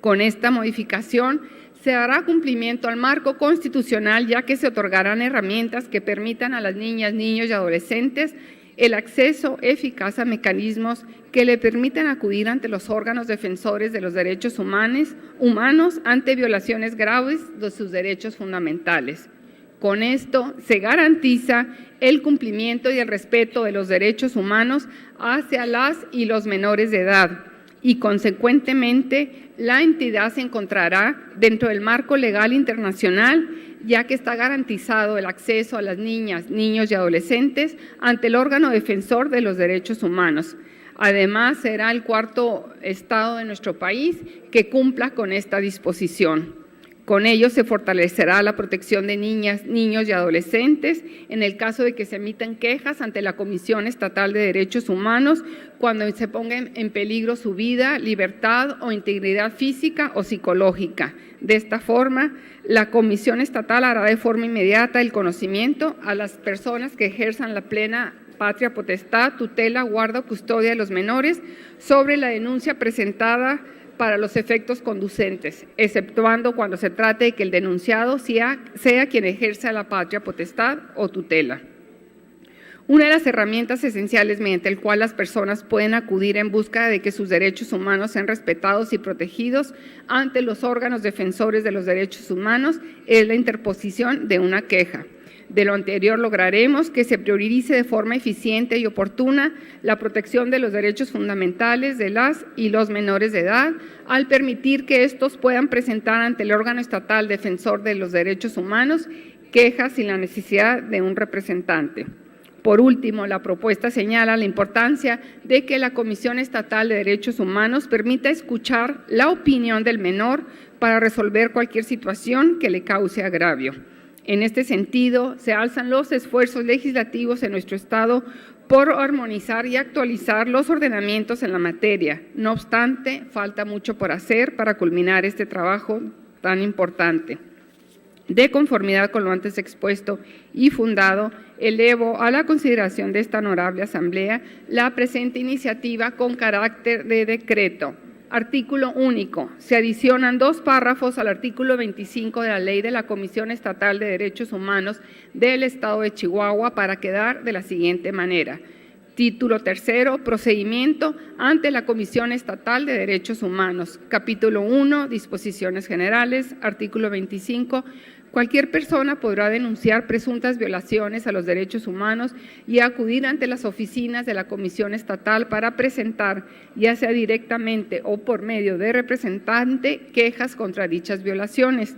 Con esta modificación se dará cumplimiento al marco constitucional, ya que se otorgarán herramientas que permitan a las niñas, niños y adolescentes el acceso eficaz a mecanismos que le permitan acudir ante los órganos defensores de los derechos humanos ante violaciones graves de sus derechos fundamentales. Con esto se garantiza el cumplimiento y el respeto de los derechos humanos hacia las y los menores de edad y, consecuentemente, la entidad se encontrará dentro del marco legal internacional, ya que está garantizado el acceso a las niñas, niños y adolescentes ante el órgano defensor de los derechos humanos. Además, será el cuarto estado de nuestro país que cumpla con esta disposición. Con ello se fortalecerá la protección de niñas, niños y adolescentes en el caso de que se emitan quejas ante la Comisión Estatal de Derechos Humanos cuando se ponga en peligro su vida, libertad o integridad física o psicológica. De esta forma, la Comisión Estatal hará de forma inmediata el conocimiento a las personas que ejerzan la plena patria potestad, tutela, guarda o custodia de los menores sobre la denuncia presentada para los efectos conducentes, exceptuando cuando se trate de que el denunciado sea quien ejerza la patria potestad o tutela. Una de las herramientas esenciales mediante el cual las personas pueden acudir en busca de que sus derechos humanos sean respetados y protegidos ante los órganos defensores de los derechos humanos es la interposición de una queja. De lo anterior lograremos que se priorice de forma eficiente y oportuna la protección de los derechos fundamentales de las y los menores de edad, al permitir que estos puedan presentar ante el órgano estatal defensor de los derechos humanos quejas sin la necesidad de un representante. Por último, la propuesta señala la importancia de que la Comisión Estatal de Derechos Humanos permita escuchar la opinión del menor para resolver cualquier situación que le cause agravio. En este sentido, se alzan los esfuerzos legislativos en nuestro Estado por armonizar y actualizar los ordenamientos en la materia. No obstante, falta mucho por hacer para culminar este trabajo tan importante. De conformidad con lo antes expuesto y fundado, elevo a la consideración de esta honorable Asamblea la presente iniciativa con carácter de decreto. Artículo único. Se adicionan 2 párrafos al artículo 25 de la Ley de la Comisión Estatal de Derechos Humanos del Estado de Chihuahua para quedar de la siguiente manera. Título tercero, procedimiento ante la Comisión Estatal de Derechos Humanos. Capítulo 1, disposiciones generales. Artículo 25. Cualquier persona podrá denunciar presuntas violaciones a los derechos humanos y acudir ante las oficinas de la Comisión Estatal para presentar, ya sea directamente o por medio de representante, quejas contra dichas violaciones.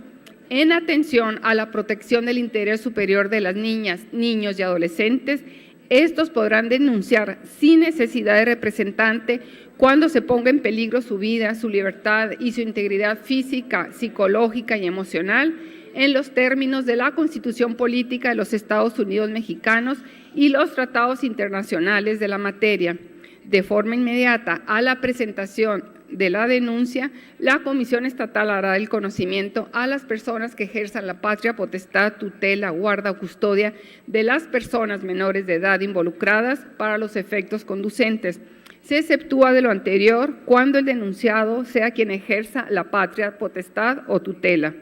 En atención a la protección del interés superior de las niñas, niños y adolescentes, estos podrán denunciar sin necesidad de representante cuando se ponga en peligro su vida, su libertad y su integridad física, psicológica y emocional, en los términos de la Constitución Política de los Estados Unidos Mexicanos y los tratados internacionales de la materia. De forma inmediata a la presentación de la denuncia, la Comisión Estatal hará el conocimiento a las personas que ejerzan la patria potestad, tutela, guarda o custodia de las personas menores de edad involucradas para los efectos conducentes. Se exceptúa de lo anterior cuando el denunciado sea quien ejerza la patria potestad o tutela.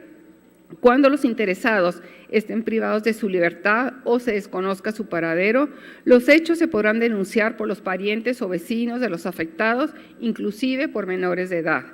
Cuando los interesados estén privados de su libertad o se desconozca su paradero, los hechos se podrán denunciar por los parientes o vecinos de los afectados, inclusive por menores de edad.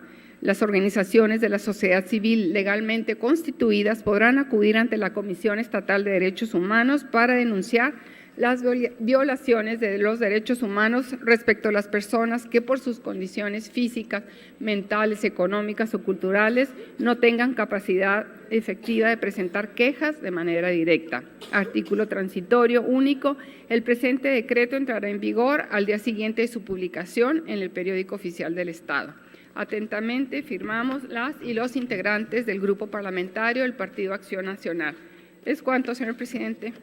Las organizaciones de la sociedad civil legalmente constituidas podrán acudir ante la Comisión Estatal de Derechos Humanos para denunciar las violaciones de los derechos humanos respecto a las personas que por sus condiciones físicas, mentales, económicas o culturales no tengan capacidad efectiva de presentar quejas de manera directa. Artículo transitorio único. El presente decreto entrará en vigor al día siguiente de su publicación en el Periódico Oficial del Estado. Atentamente firmamos las y los integrantes del Grupo Parlamentario del Partido Acción Nacional. ¿Es cuánto, señor presidente?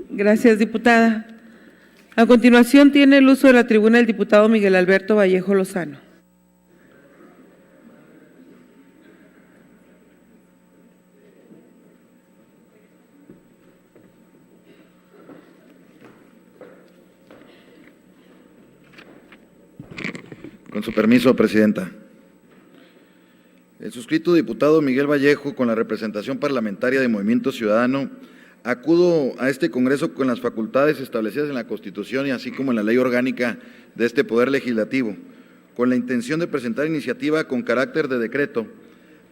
Gracias, diputada. A continuación tiene el uso de la tribuna el diputado Miguel Alberto Vallejo Lozano. Con su permiso, presidenta. El suscrito diputado Miguel Vallejo, con la representación parlamentaria de Movimiento Ciudadano, acudo a este Congreso con las facultades establecidas en la Constitución y así como en la Ley Orgánica de este Poder Legislativo, con la intención de presentar iniciativa con carácter de decreto,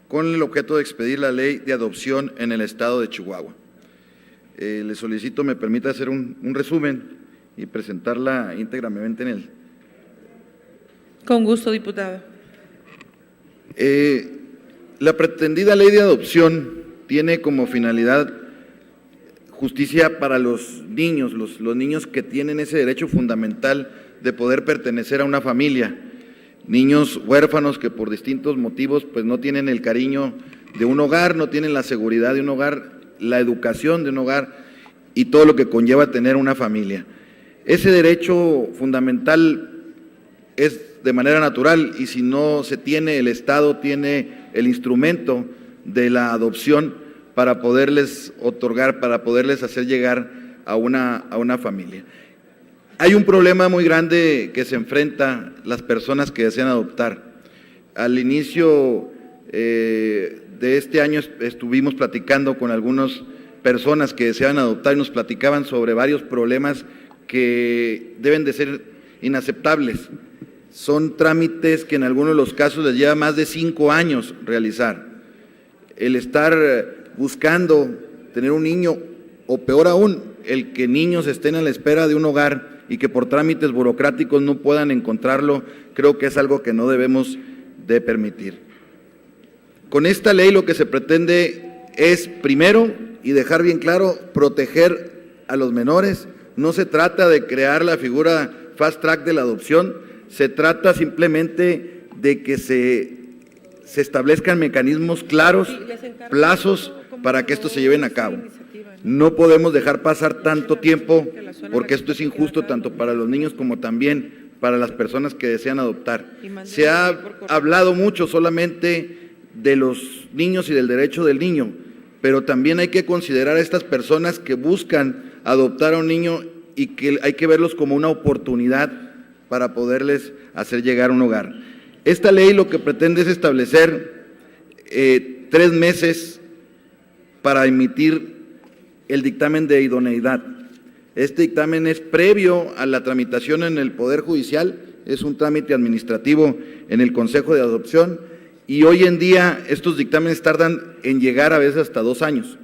con el objeto de expedir la Ley de Adopción en el Estado de Chihuahua. Le solicito me permita hacer un resumen y presentarla íntegramente en él. Con gusto, diputado. La pretendida ley de adopción tiene como finalidad justicia para los niños, los niños que tienen ese derecho fundamental de poder pertenecer a una familia, niños huérfanos que por distintos motivos pues no tienen el cariño de un hogar, no tienen la seguridad de un hogar, la educación de un hogar y todo lo que conlleva tener una familia. Ese derecho fundamental es de manera natural y si no se tiene, el Estado tiene el instrumento de la adopción para poderles otorgar, para poderles hacer llegar a una familia. Hay un problema muy grande que se enfrenta las personas que desean adoptar. Al inicio de este año estuvimos platicando con algunas personas que desean adoptar y nos platicaban sobre varios problemas que deben de ser inaceptables. Son trámites que en algunos de los casos les lleva más de 5 años realizar. El estar buscando tener un niño, o peor aún, el que niños estén a la espera de un hogar y que por trámites burocráticos no puedan encontrarlo, creo que es algo que no debemos de permitir. Con esta ley lo que se pretende es, primero, y dejar bien claro, proteger a los menores. No se trata de crear la figura fast track de la adopción, se trata simplemente de que se establezcan mecanismos claros, plazos para que esto se lleven a cabo. No podemos dejar pasar tanto tiempo porque esto es injusto tanto para los niños como también para las personas que desean adoptar. Se ha hablado mucho solamente de los niños y del derecho del niño, pero también hay que considerar a estas personas que buscan adoptar a un niño y que hay que verlos como una oportunidad para poderles hacer llegar a un hogar. Esta ley lo que pretende es establecer 3 meses para emitir el dictamen de idoneidad. Este dictamen es previo a la tramitación en el Poder Judicial, es un trámite administrativo en el Consejo de Adopción y hoy en día estos dictámenes tardan en llegar a veces hasta 2 años.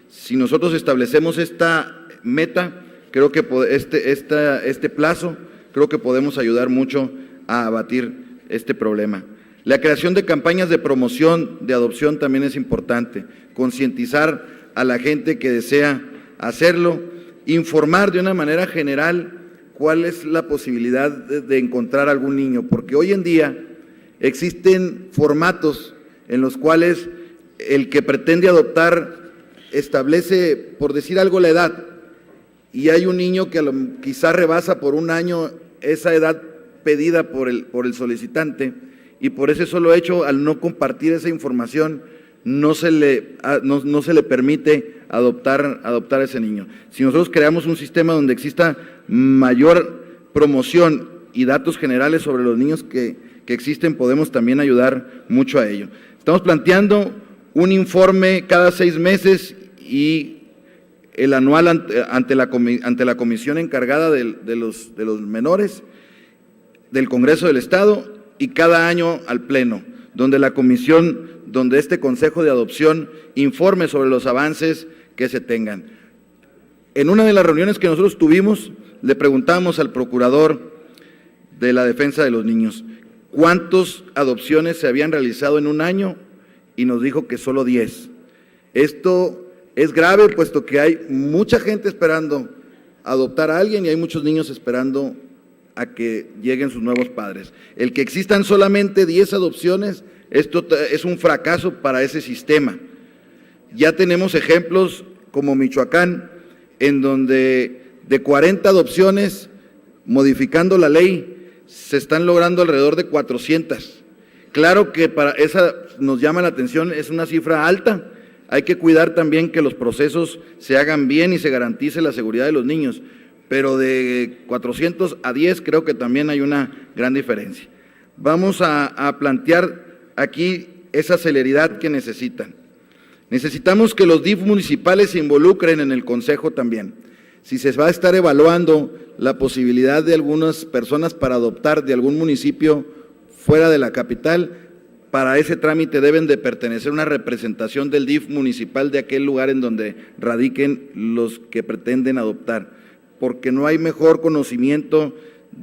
Si nosotros establecemos esta meta, creo que este plazo, creo que podemos ayudar mucho a abatir este problema. La creación de campañas de promoción de adopción también es importante, concientizar a la gente que desea hacerlo, informar de una manera general cuál es la posibilidad de encontrar algún niño, porque hoy en día existen formatos en los cuales el que pretende adoptar establece, por decir algo, la edad, y hay un niño que quizá rebasa por 1 año esa edad pedida por el solicitante, y por ese solo hecho, al no compartir esa información, no se le permite adoptar a ese niño. Si nosotros creamos un sistema donde exista mayor promoción y datos generales sobre los niños que existen, podemos también ayudar mucho a ello. Estamos planteando un informe cada 6 meses y el anual ante la comisión encargada de los menores del Congreso del Estado y cada año al Pleno, donde este Consejo de Adopción informe sobre los avances que se tengan. En una de las reuniones que nosotros tuvimos, le preguntamos al procurador de la defensa de los niños cuántas adopciones se habían realizado en un año y nos dijo que solo 10. Esto es grave, puesto que hay mucha gente esperando adoptar a alguien y hay muchos niños esperando a que lleguen sus nuevos padres. El que existan solamente 10 adopciones, esto es un fracaso para ese sistema. Ya tenemos ejemplos como Michoacán, en donde de 40 adopciones, modificando la ley, se están logrando alrededor de 400. Claro que para esa nos llama la atención, es una cifra alta. Hay que cuidar también que los procesos se hagan bien y se garantice la seguridad de los niños, pero de 400 a 10 creo que también hay una gran diferencia. Vamos a plantear aquí esa celeridad que necesitan. Necesitamos que los DIF municipales se involucren en el Consejo también. Si se va a estar evaluando la posibilidad de algunas personas para adoptar de algún municipio fuera de la capital, para ese trámite deben de pertenecer una representación del DIF municipal de aquel lugar en donde radiquen los que pretenden adoptar, porque no hay mejor conocimiento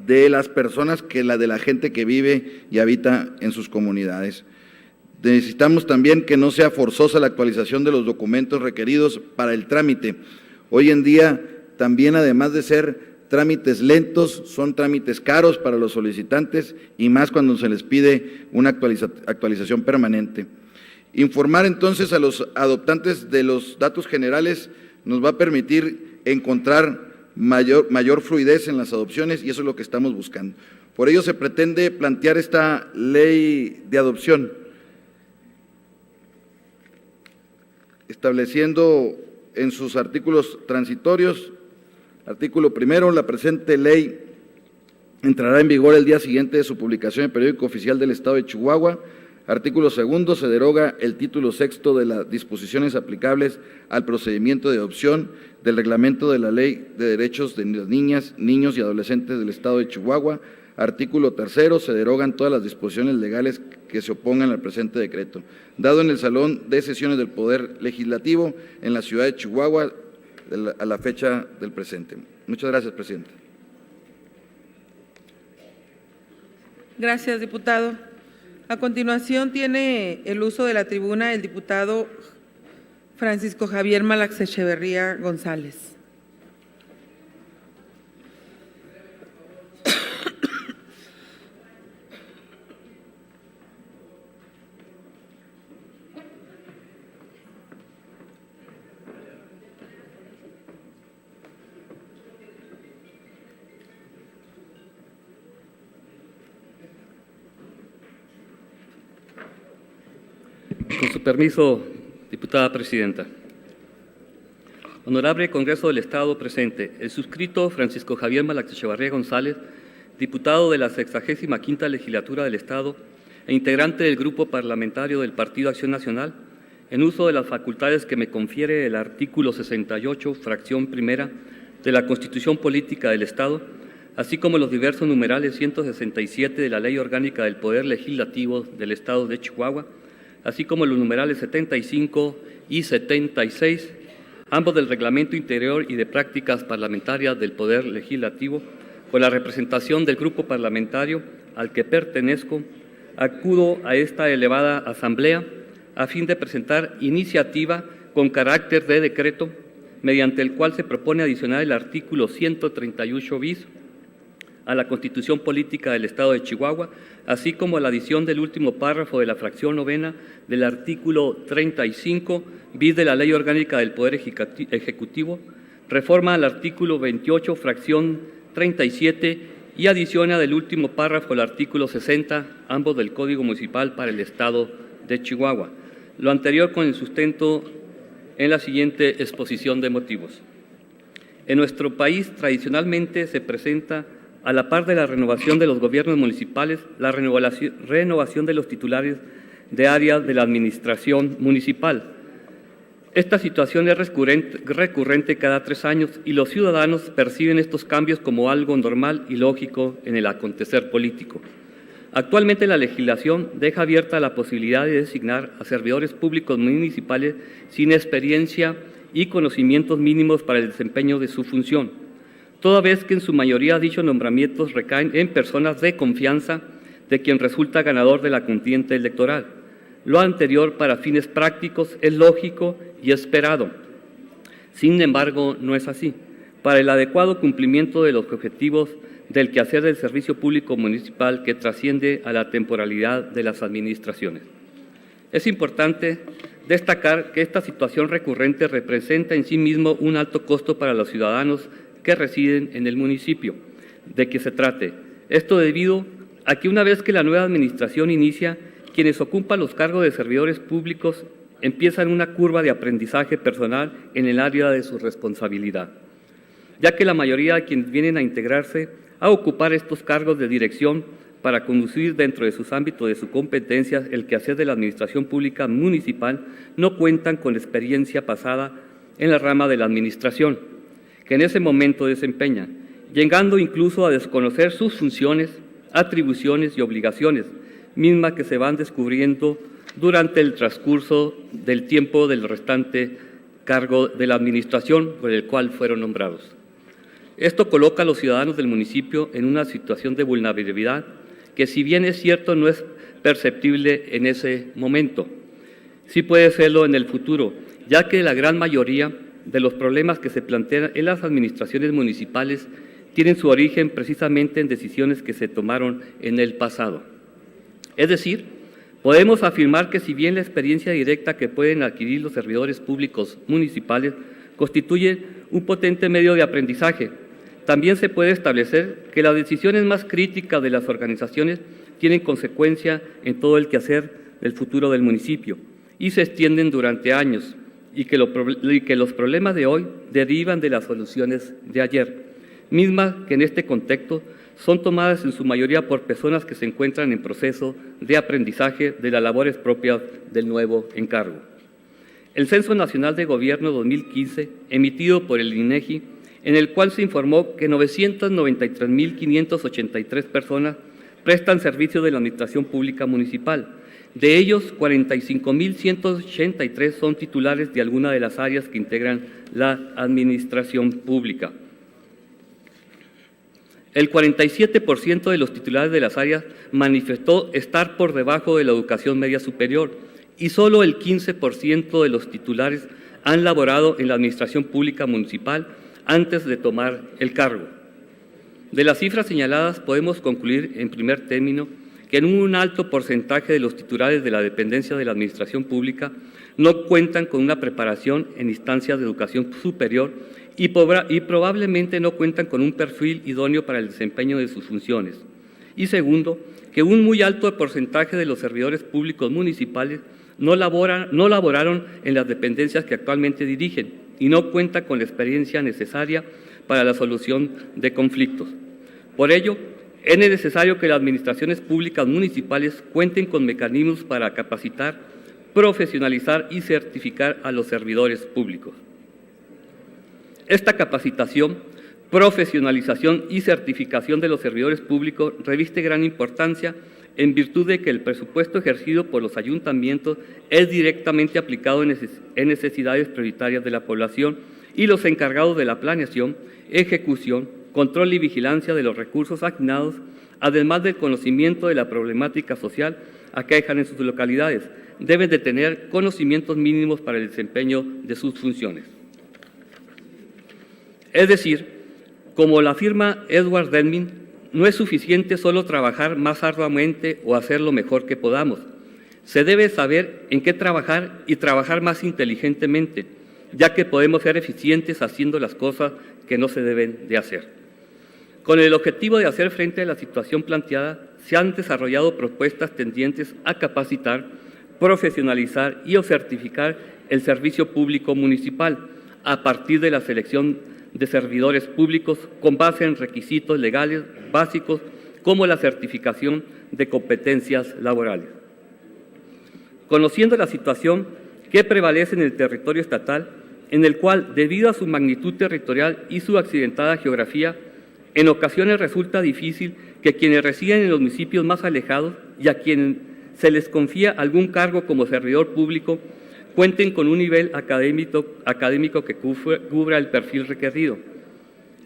de las personas que la de la gente que vive y habita en sus comunidades. Necesitamos también que no sea forzosa la actualización de los documentos requeridos para el trámite. Hoy en día también, además de ser trámites lentos, son trámites caros para los solicitantes y más cuando se les pide una actualización permanente. Informar entonces a los adoptantes de los datos generales nos va a permitir encontrar mayor fluidez en las adopciones y eso es lo que estamos buscando. Por ello se pretende plantear esta ley de adopción, estableciendo en sus artículos transitorios. Artículo primero, la presente ley entrará en vigor el día siguiente de su publicación en el Periódico Oficial del Estado de Chihuahua. Artículo segundo, se deroga el título sexto de las disposiciones aplicables al procedimiento de adopción del reglamento de la Ley de Derechos de las Niñas, Niños y Adolescentes del Estado de Chihuahua. Artículo tercero, se derogan todas las disposiciones legales que se opongan al presente decreto. Dado en el Salón de Sesiones del Poder Legislativo en la ciudad de Chihuahua, a la fecha del presente. Muchas gracias, presidente. Gracias, diputado. A continuación tiene el uso de la tribuna el diputado Francisco Javier Malax Echeverría González. Con su permiso, diputada presidenta. Honorable Congreso del Estado presente, el suscrito Francisco Javier Malax Echeverría González, diputado de la 65ª Legislatura del Estado e integrante del Grupo Parlamentario del Partido Acción Nacional, en uso de las facultades que me confiere el artículo 68, fracción primera de la Constitución Política del Estado, así como los diversos numerales 167 de la Ley Orgánica del Poder Legislativo del Estado de Chihuahua, así como los numerales 75 y 76, ambos del Reglamento Interior y de Prácticas Parlamentarias del Poder Legislativo, con la representación del grupo parlamentario al que pertenezco, acudo a esta elevada asamblea a fin de presentar iniciativa con carácter de decreto, mediante el cual se propone adicionar el artículo 138 bis a la Constitución Política del Estado de Chihuahua, así como la adición del último párrafo de la fracción novena del artículo 35 bis de la Ley Orgánica del Poder Ejecutivo, reforma al artículo 28, fracción 37 y adiciona del último párrafo el artículo 60, ambos del Código Municipal para el Estado de Chihuahua. Lo anterior con el sustento en la siguiente exposición de motivos. En nuestro país tradicionalmente se presenta, a la par de la renovación de los gobiernos municipales, la renovación de los titulares de áreas de la administración municipal. Esta situación es recurrente cada 3 años y los ciudadanos perciben estos cambios como algo normal y lógico en el acontecer político. Actualmente la legislación deja abierta la posibilidad de designar a servidores públicos municipales sin experiencia y conocimientos mínimos para el desempeño de su función, toda vez que en su mayoría dichos nombramientos recaen en personas de confianza de quien resulta ganador de la contienda electoral. Lo anterior, para fines prácticos, es lógico y esperado. Sin embargo, no es así. Para el adecuado cumplimiento de los objetivos del quehacer del servicio público municipal que trasciende a la temporalidad de las administraciones. Es importante destacar que esta situación recurrente representa en sí mismo un alto costo para los ciudadanos que residen en el municipio de que se trate. Esto debido a que una vez que la nueva administración inicia, quienes ocupan los cargos de servidores públicos empiezan una curva de aprendizaje personal en el área de su responsabilidad, ya que la mayoría de quienes vienen a integrarse a ocupar estos cargos de dirección para conducir dentro de sus ámbitos de su competencia el quehacer de la administración pública municipal no cuentan con experiencia pasada en la rama de la administración que en ese momento desempeñan, llegando incluso a desconocer sus funciones, atribuciones y obligaciones, mismas que se van descubriendo durante el transcurso del tiempo del restante cargo de la administración por el cual fueron nombrados. Esto coloca a los ciudadanos del municipio en una situación de vulnerabilidad que, si bien es cierto, no es perceptible en ese momento, sí puede serlo en el futuro, ya que la gran mayoría de los problemas que se plantean en las administraciones municipales tienen su origen precisamente en decisiones que se tomaron en el pasado. Es decir, podemos afirmar que si bien la experiencia directa que pueden adquirir los servidores públicos municipales constituye un potente medio de aprendizaje, también se puede establecer que las decisiones más críticas de las organizaciones tienen consecuencia en todo el quehacer del futuro del municipio y se extienden durante años, y que los problemas de hoy derivan de las soluciones de ayer, mismas que en este contexto son tomadas en su mayoría por personas que se encuentran en proceso de aprendizaje de las labores propias del nuevo encargo. El Censo Nacional de Gobierno 2015, emitido por el INEGI, en el cual se informó que 993.583 personas prestan servicio de la Administración Pública Municipal. De ellos, 45.183 son titulares de alguna de las áreas que integran la administración pública. El 47% de los titulares de las áreas manifestó estar por debajo de la educación media superior y solo el 15% de los titulares han laborado en la administración pública municipal antes de tomar el cargo. De las cifras señaladas podemos concluir, en primer término, que en un alto porcentaje de los titulares de la dependencia de la administración pública no cuentan con una preparación en instancias de educación superior y probablemente no cuentan con un perfil idóneo para el desempeño de sus funciones. Y segundo, que un muy alto porcentaje de los servidores públicos municipales no laboraron en las dependencias que actualmente dirigen y no cuentan con la experiencia necesaria para la solución de conflictos. Por ello, es necesario que las administraciones públicas municipales cuenten con mecanismos para capacitar, profesionalizar y certificar a los servidores públicos. Esta capacitación, profesionalización y certificación de los servidores públicos reviste gran importancia en virtud de que el presupuesto ejercido por los ayuntamientos es directamente aplicado en necesidades prioritarias de la población y los encargados de la planeación, ejecución, control y vigilancia de los recursos asignados, además del conocimiento de la problemática social que aquejan en sus localidades, deben de tener conocimientos mínimos para el desempeño de sus funciones. Es decir, como la afirma Edward Deming, no es suficiente solo trabajar más arduamente o hacer lo mejor que podamos. Se debe saber en qué trabajar y trabajar más inteligentemente, ya que podemos ser eficientes haciendo las cosas que no se deben de hacer. Con el objetivo de hacer frente a la situación planteada, se han desarrollado propuestas tendientes a capacitar, profesionalizar y o certificar el servicio público municipal a partir de la selección de servidores públicos con base en requisitos legales básicos como la certificación de competencias laborales. Conociendo la situación que prevalece en el territorio estatal, en el cual, debido a su magnitud territorial y su accidentada geografía, en ocasiones resulta difícil que quienes residen en los municipios más alejados y a quienes se les confía algún cargo como servidor público cuenten con un nivel académico que cubra el perfil requerido.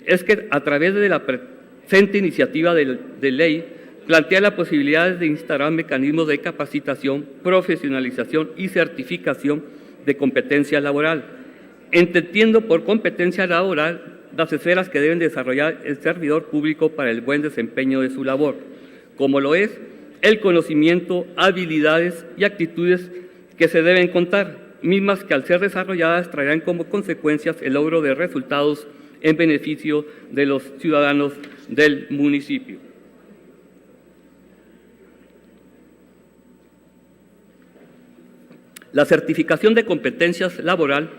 Es que a través de la presente iniciativa de ley plantea la posibilidad de instaurar mecanismos de capacitación, profesionalización y certificación de competencia laboral, entendiendo por competencia laboral las esferas que deben desarrollar el servidor público para el buen desempeño de su labor, como lo es el conocimiento, habilidades y actitudes que se deben contar, mismas que al ser desarrolladas traerán como consecuencias el logro de resultados en beneficio de los ciudadanos del municipio. La certificación de competencias laboral,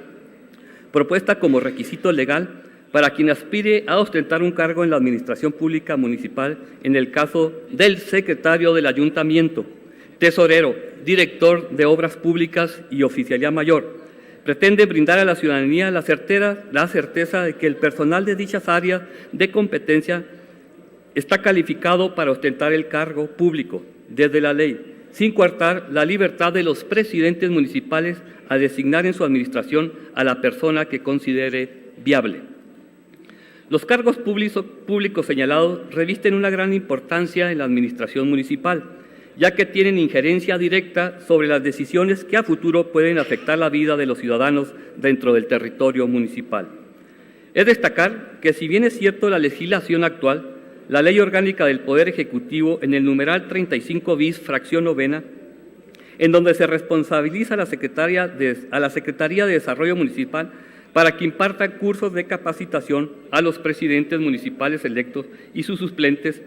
propuesta como requisito legal para quien aspire a ostentar un cargo en la administración pública municipal, en el caso del secretario del ayuntamiento, tesorero, director de obras públicas y oficialía mayor, pretende brindar a la ciudadanía la certeza de que el personal de dichas áreas de competencia está calificado para ostentar el cargo público desde la ley, sin coartar la libertad de los presidentes municipales a designar en su administración a la persona que considere viable. Los cargos públicos señalados revisten una gran importancia en la administración municipal, ya que tienen injerencia directa sobre las decisiones que a futuro pueden afectar la vida de los ciudadanos dentro del territorio municipal. Es destacar que, si bien es cierto la legislación actual, la Ley Orgánica del Poder Ejecutivo, en el numeral 35 bis, fracción novena, en donde se responsabiliza a la Secretaría de Desarrollo Municipal para que imparta cursos de capacitación a los presidentes municipales electos y sus suplentes,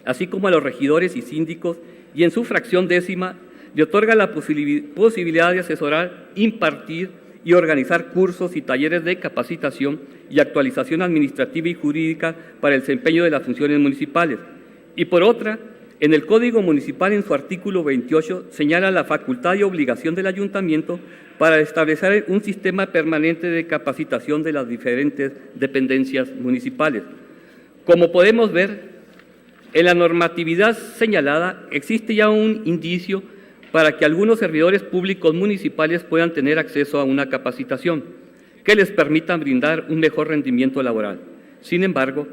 así como a los regidores y síndicos, y en su fracción décima le otorga la posibilidad de asesorar, impartir y organizar cursos y talleres de capacitación y actualización administrativa y jurídica para el desempeño de las funciones municipales. Y por otra, en el Código Municipal, en su artículo 28, señala la facultad y obligación del ayuntamiento para establecer un sistema permanente de capacitación de las diferentes dependencias municipales. Como podemos ver, en la normatividad señalada existe ya un indicio para que algunos servidores públicos municipales puedan tener acceso a una capacitación que les permita brindar un mejor rendimiento laboral. Sin embargo,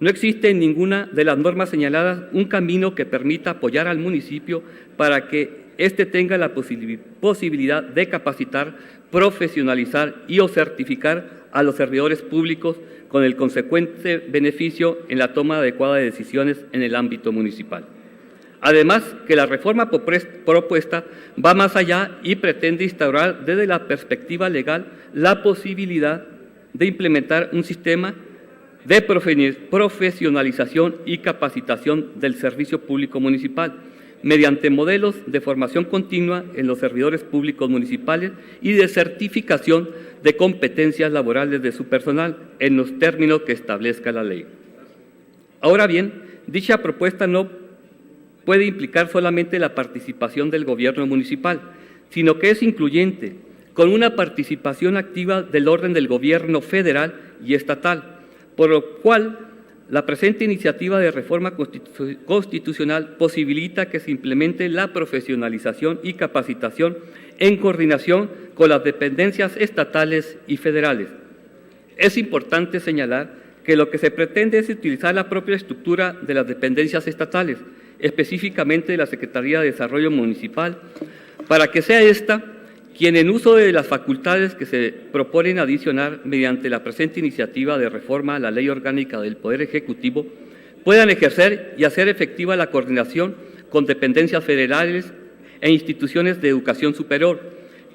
No existe en ninguna de las normas señaladas un camino que permita apoyar al municipio para que éste tenga la posibilidad de capacitar, profesionalizar y o certificar a los servidores públicos con el consecuente beneficio en la toma adecuada de decisiones en el ámbito municipal. Además, que la reforma propuesta va más allá y pretende instaurar desde la perspectiva legal la posibilidad de implementar un sistema de profesionalización y capacitación del servicio público municipal, mediante modelos de formación continua en los servidores públicos municipales y de certificación de competencias laborales de su personal en los términos que establezca la ley. Ahora bien, dicha propuesta no puede implicar solamente la participación del gobierno municipal, sino que es incluyente, con una participación activa del orden del gobierno federal y estatal, por lo cual la presente iniciativa de reforma constitucional posibilita que se implemente la profesionalización y capacitación en coordinación con las dependencias estatales y federales. Es importante señalar que lo que se pretende es utilizar la propia estructura de las dependencias estatales, específicamente de la Secretaría de Desarrollo Municipal, para que sea esta quien, en uso de las facultades que se proponen adicionar mediante la presente iniciativa de reforma a la Ley Orgánica del Poder Ejecutivo, puedan ejercer y hacer efectiva la coordinación con dependencias federales e instituciones de educación superior,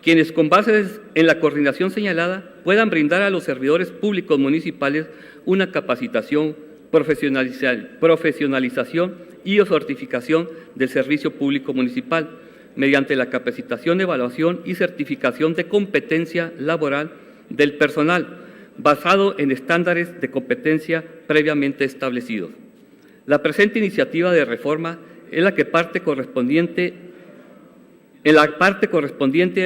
quienes, con base en la coordinación señalada, puedan brindar a los servidores públicos municipales una capacitación, profesionalización y o certificación del servicio público municipal, mediante la capacitación, evaluación y certificación de competencia laboral del personal, basado en estándares de competencia previamente establecidos. La presente iniciativa de reforma es la parte correspondiente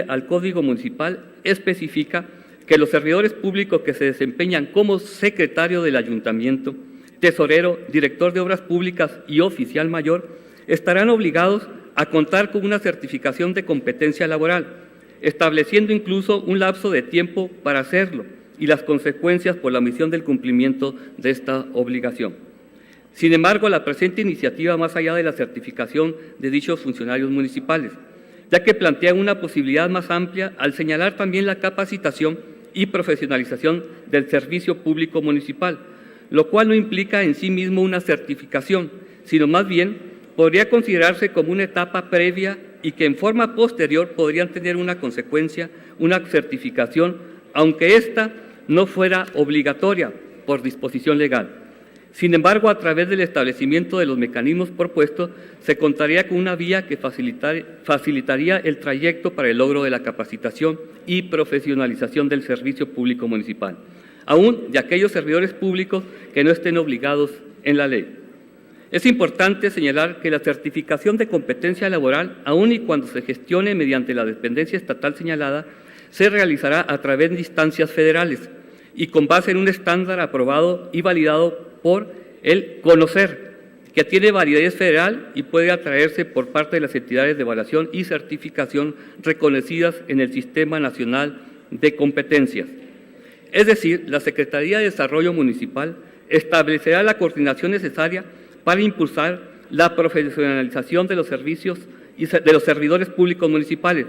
al Código Municipal especifica que los servidores públicos que se desempeñan como secretario del ayuntamiento, tesorero, director de obras públicas y oficial mayor estarán obligados a contar con una certificación de competencia laboral, estableciendo incluso un lapso de tiempo para hacerlo y las consecuencias por la omisión del cumplimiento de esta obligación. Sin embargo, la presente iniciativa, más allá de la certificación de dichos funcionarios municipales, ya que plantea una posibilidad más amplia al señalar también la capacitación y profesionalización del servicio público municipal, lo cual no implica en sí mismo una certificación, sino más bien podría considerarse como una etapa previa y que en forma posterior podrían tener una consecuencia, una certificación, aunque ésta no fuera obligatoria por disposición legal. Sin embargo, a través del establecimiento de los mecanismos propuestos, se contaría con una vía que facilitaría el trayecto para el logro de la capacitación y profesionalización del servicio público municipal, aún de aquellos servidores públicos que no estén obligados en la ley. Es importante señalar que la certificación de competencia laboral, aun y cuando se gestione mediante la dependencia estatal señalada, se realizará a través de instancias federales y con base en un estándar aprobado y validado por el CONOCER, que tiene validez federal y puede atraerse por parte de las entidades de evaluación y certificación reconocidas en el Sistema Nacional de Competencias. Es decir, la Secretaría de Desarrollo Municipal establecerá la coordinación necesaria para impulsar la profesionalización de los servicios y de los servidores públicos municipales,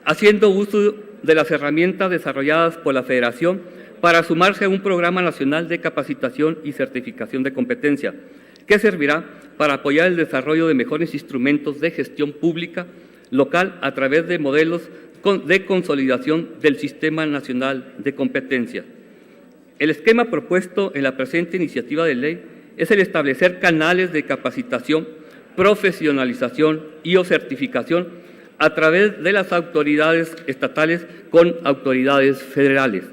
haciendo uso de las herramientas desarrolladas por la Federación para sumarse a un programa nacional de capacitación y certificación de competencia, que servirá para apoyar el desarrollo de mejores instrumentos de gestión pública local a través de modelos de consolidación del Sistema Nacional de Competencia. El esquema propuesto en la presente iniciativa de ley es el establecer canales de capacitación, profesionalización y o certificación a través de las autoridades estatales con autoridades federales.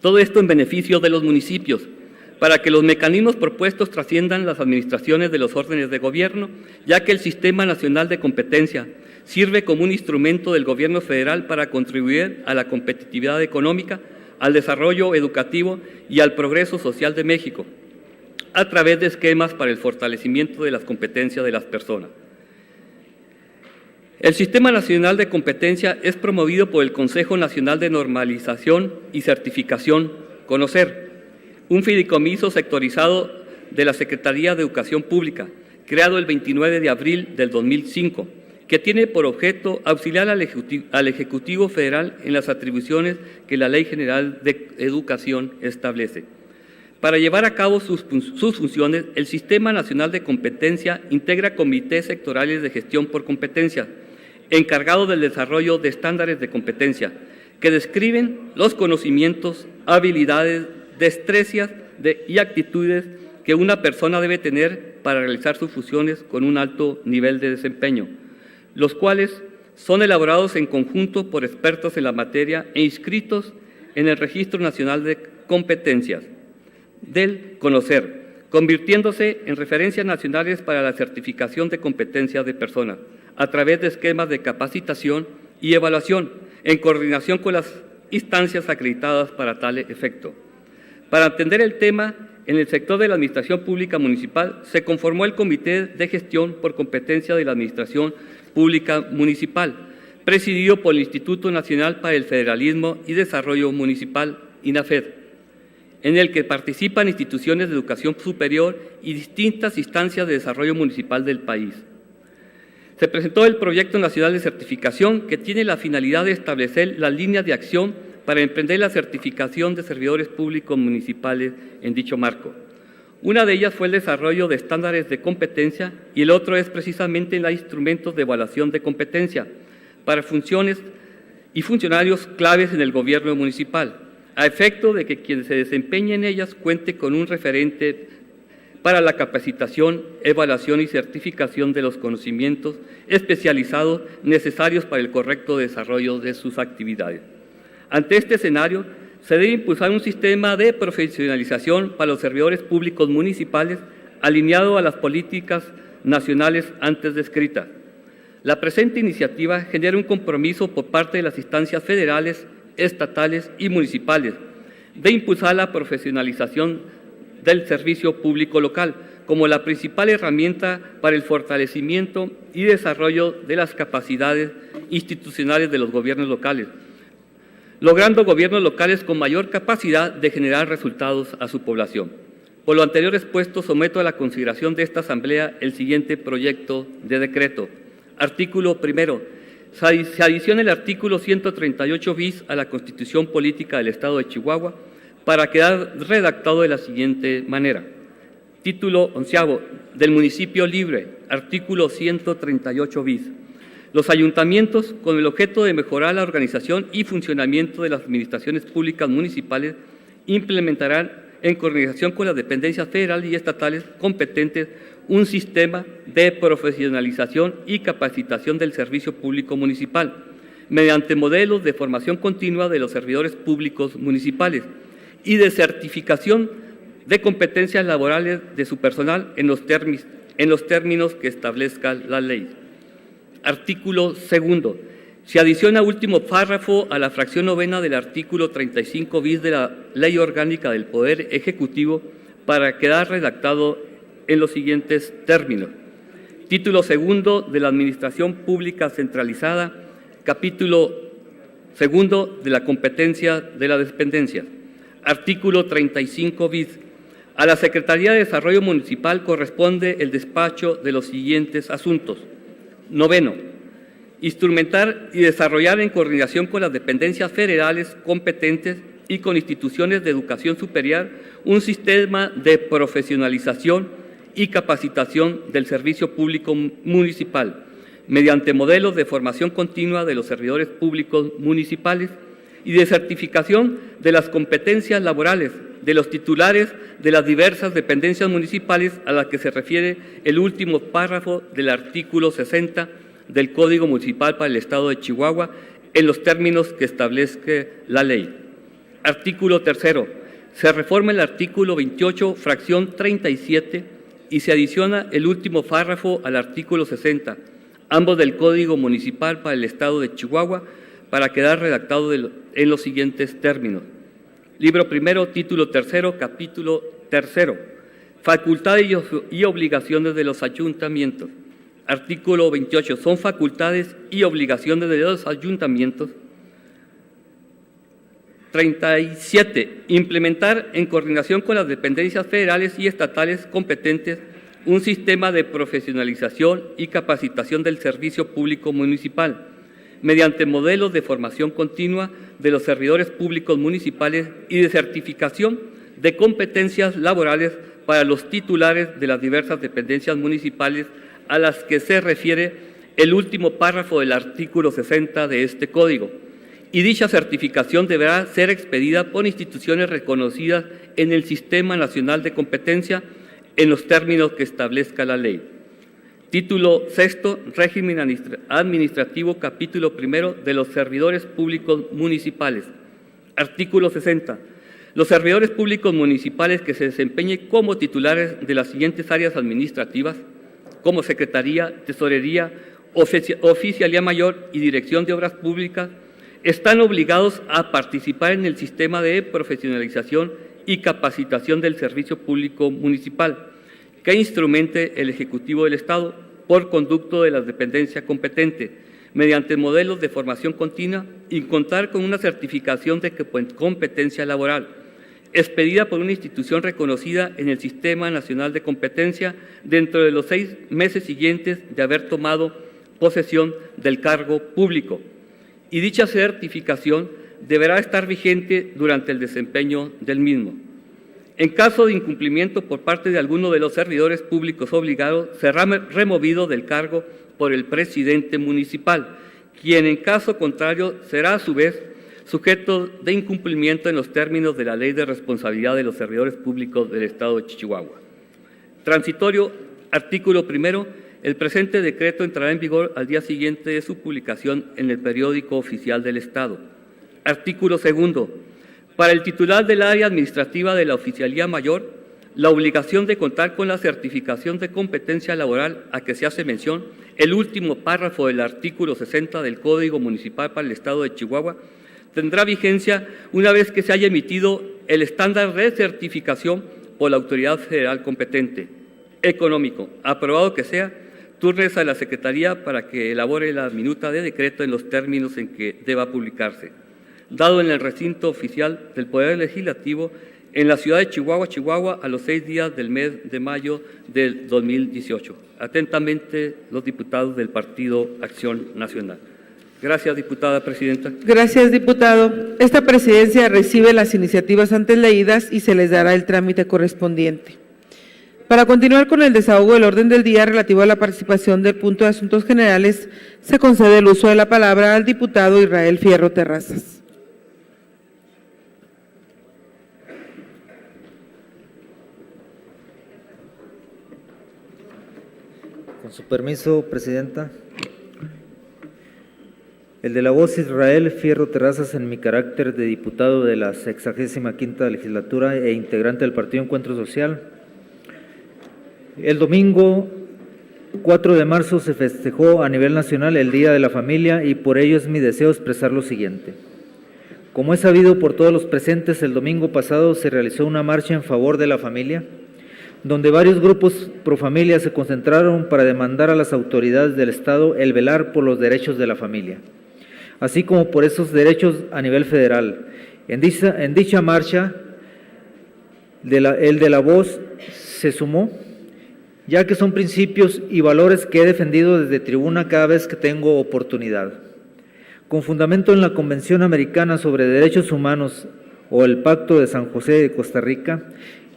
Todo esto en beneficio de los municipios, para que los mecanismos propuestos trasciendan las administraciones de los órdenes de gobierno, ya que el Sistema Nacional de Competencia sirve como un instrumento del gobierno federal para contribuir a la competitividad económica, al desarrollo educativo y al progreso social de México, a través de esquemas para el fortalecimiento de las competencias de las personas. El Sistema Nacional de Competencia es promovido por el Consejo Nacional de Normalización y Certificación, CONOCER, un fideicomiso sectorizado de la Secretaría de Educación Pública, creado el 29 de abril del 2005, que tiene por objeto auxiliar al Ejecutivo Federal en las atribuciones que la Ley General de Educación establece. Para llevar a cabo sus funciones, el Sistema Nacional de Competencia integra comités sectorales de gestión por competencia, encargados del desarrollo de estándares de competencia, que describen los conocimientos, habilidades, destrezas y actitudes que una persona debe tener para realizar sus funciones con un alto nivel de desempeño, los cuales son elaborados en conjunto por expertos en la materia e inscritos en el Registro Nacional de Competencias del CONOCER, convirtiéndose en referencias nacionales para la certificación de competencias de personas, a través de esquemas de capacitación y evaluación, en coordinación con las instancias acreditadas para tal efecto. Para atender el tema, en el sector de la Administración Pública Municipal se conformó el Comité de Gestión por Competencia de la Administración Pública Municipal, presidido por el Instituto Nacional para el Federalismo y Desarrollo Municipal, INAFED, en el que participan instituciones de educación superior y distintas instancias de desarrollo municipal del país. Se presentó el Proyecto Nacional de Certificación, que tiene la finalidad de establecer las líneas de acción para emprender la certificación de servidores públicos municipales en dicho marco. Una de ellas fue el desarrollo de estándares de competencia y el otro es precisamente los instrumentos de evaluación de competencia para funciones y funcionarios claves en el gobierno municipal, a efecto de que quien se desempeñe en ellas cuente con un referente para la capacitación, evaluación y certificación de los conocimientos especializados necesarios para el correcto desarrollo de sus actividades. Ante este escenario, se debe impulsar un sistema de profesionalización para los servidores públicos municipales alineado a las políticas nacionales antes descritas. La presente iniciativa genera un compromiso por parte de las instancias federales, estatales y municipales de impulsar la profesionalización del servicio público local como la principal herramienta para el fortalecimiento y desarrollo de las capacidades institucionales de los gobiernos locales, logrando gobiernos locales con mayor capacidad de generar resultados a su población. Por lo anterior expuesto, someto a la consideración de esta Asamblea el siguiente proyecto de decreto. Artículo primero. Se adiciona el artículo 138 bis a la Constitución Política del Estado de Chihuahua para quedar redactado de la siguiente manera. Título 11 del municipio libre, artículo 138 bis. Los ayuntamientos, con el objeto de mejorar la organización y funcionamiento de las administraciones públicas municipales, implementarán, en coordinación con las dependencias federales y estatales competentes, un sistema de profesionalización y capacitación del servicio público municipal, mediante modelos de formación continua de los servidores públicos municipales y de certificación de competencias laborales de su personal en los términos que establezca la ley. Artículo segundo. Se adiciona último párrafo a la fracción novena del artículo 35 bis de la Ley Orgánica del Poder Ejecutivo para quedar redactado en los siguientes términos. Título segundo de la Administración Pública Centralizada, capítulo segundo de la competencia de la dependencia. Artículo 35 bis. A la Secretaría de Desarrollo Municipal corresponde el despacho de los siguientes asuntos. Noveno, instrumentar y desarrollar en coordinación con las dependencias federales competentes y con instituciones de educación superior un sistema de profesionalización y capacitación del servicio público municipal mediante modelos de formación continua de los servidores públicos municipales y de certificación de las competencias laborales de los titulares de las diversas dependencias municipales a las que se refiere el último párrafo del artículo 60 del Código Municipal para el Estado de Chihuahua en los términos que establezca la ley. Artículo tercero. Se reforma el artículo 28, fracción 37 y se adiciona el último párrafo al artículo 60, ambos del Código Municipal para el Estado de Chihuahua, para quedar redactado en los siguientes términos. Libro primero, título tercero, capítulo tercero. Facultades y obligaciones de los ayuntamientos. Artículo 28. Son facultades y obligaciones de los ayuntamientos. 37. Implementar en coordinación con las dependencias federales y estatales competentes un sistema de profesionalización y capacitación del servicio público municipal mediante modelos de formación continua de los servidores públicos municipales y de certificación de competencias laborales para los titulares de las diversas dependencias municipales a las que se refiere el último párrafo del artículo 60 de este Código. Y dicha certificación deberá ser expedida por instituciones reconocidas en el Sistema Nacional de Competencia en los términos que establezca la ley. Título sexto, régimen administrativo, capítulo primero de los servidores públicos municipales. Artículo 60. Los servidores públicos municipales que se desempeñen como titulares de las siguientes áreas administrativas, como Secretaría, Tesorería, Oficialía Mayor y Dirección de Obras Públicas, están obligados a participar en el sistema de profesionalización y capacitación del servicio público municipal, que instrumente el Ejecutivo del Estado por conducto de la dependencia competente, mediante modelos de formación continua y contar con una certificación de competencia laboral, expedida por una institución reconocida en el Sistema Nacional de Competencia dentro de los 6 meses siguientes de haber tomado posesión del cargo público. Y dicha certificación deberá estar vigente durante el desempeño del mismo. En caso de incumplimiento por parte de alguno de los servidores públicos obligados, será removido del cargo por el presidente municipal, quien en caso contrario será a su vez sujeto de incumplimiento en los términos de la Ley de Responsabilidad de los Servidores Públicos del Estado de Chihuahua. Transitorio, artículo primero. El presente decreto entrará en vigor al día siguiente de su publicación en el Periódico Oficial del Estado. Artículo segundo. Para el titular del área administrativa de la Oficialía Mayor, la obligación de contar con la certificación de competencia laboral a que se hace mención, el último párrafo del artículo 60 del Código Municipal para el Estado de Chihuahua, tendrá vigencia una vez que se haya emitido el estándar de certificación por la autoridad federal competente. Económico, aprobado que sea, turnes a la Secretaría para que elabore la minuta de decreto en los términos en que deba publicarse. Dado en el recinto oficial del Poder Legislativo en la ciudad de Chihuahua, Chihuahua, a los 6 días del mes de mayo del 2018. Atentamente, los diputados del Partido Acción Nacional. Gracias, diputada presidenta. Gracias, diputado. Esta presidencia recibe las iniciativas antes leídas y se les dará el trámite correspondiente. Para continuar con el desahogo del orden del día relativo a la participación del punto de asuntos generales, se concede el uso de la palabra al diputado Israel Fierro Terrazas. Con su permiso, presidenta. El de la voz Israel Fierro Terrazas, en mi carácter de diputado de la 65ª legislatura e integrante del Partido Encuentro Social. El domingo 4 de marzo se festejó a nivel nacional el Día de la Familia y por ello es mi deseo expresar lo siguiente. Como es sabido por todos los presentes, el domingo pasado se realizó una marcha en favor de la familia, donde varios grupos pro familia se concentraron para demandar a las autoridades del Estado el velar por los derechos de la familia, así como por esos derechos a nivel federal. En dicha marcha, el de la voz se sumó, ya que son principios y valores que he defendido desde tribuna cada vez que tengo oportunidad. Con fundamento en la Convención Americana sobre Derechos Humanos o el Pacto de San José de Costa Rica,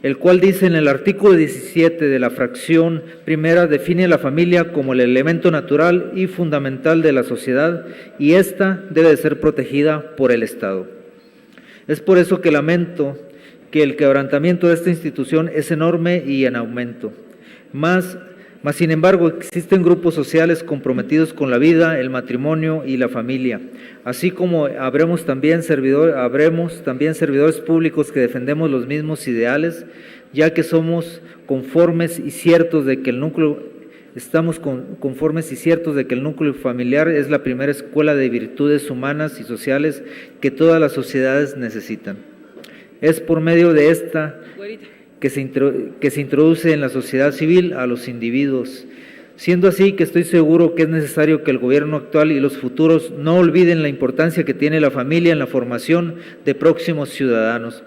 el cual dice en el artículo 17 de la fracción primera, define a la familia como el elemento natural y fundamental de la sociedad y ésta debe de ser protegida por el Estado. Es por eso que lamento que el quebrantamiento de esta institución es enorme y en aumento. Más sin embargo, existen grupos sociales comprometidos con la vida, el matrimonio y la familia, así como habremos también servidores públicos que defendemos los mismos ideales, ya que somos conformes y ciertos de que el núcleo familiar es la primera escuela de virtudes humanas y sociales que todas las sociedades necesitan. Es por medio de esta que se introduce en la sociedad civil a los individuos, Siendo así que estoy seguro que es necesario que el gobierno actual y los futuros no olviden la importancia que tiene la familia en la formación de próximos ciudadanos,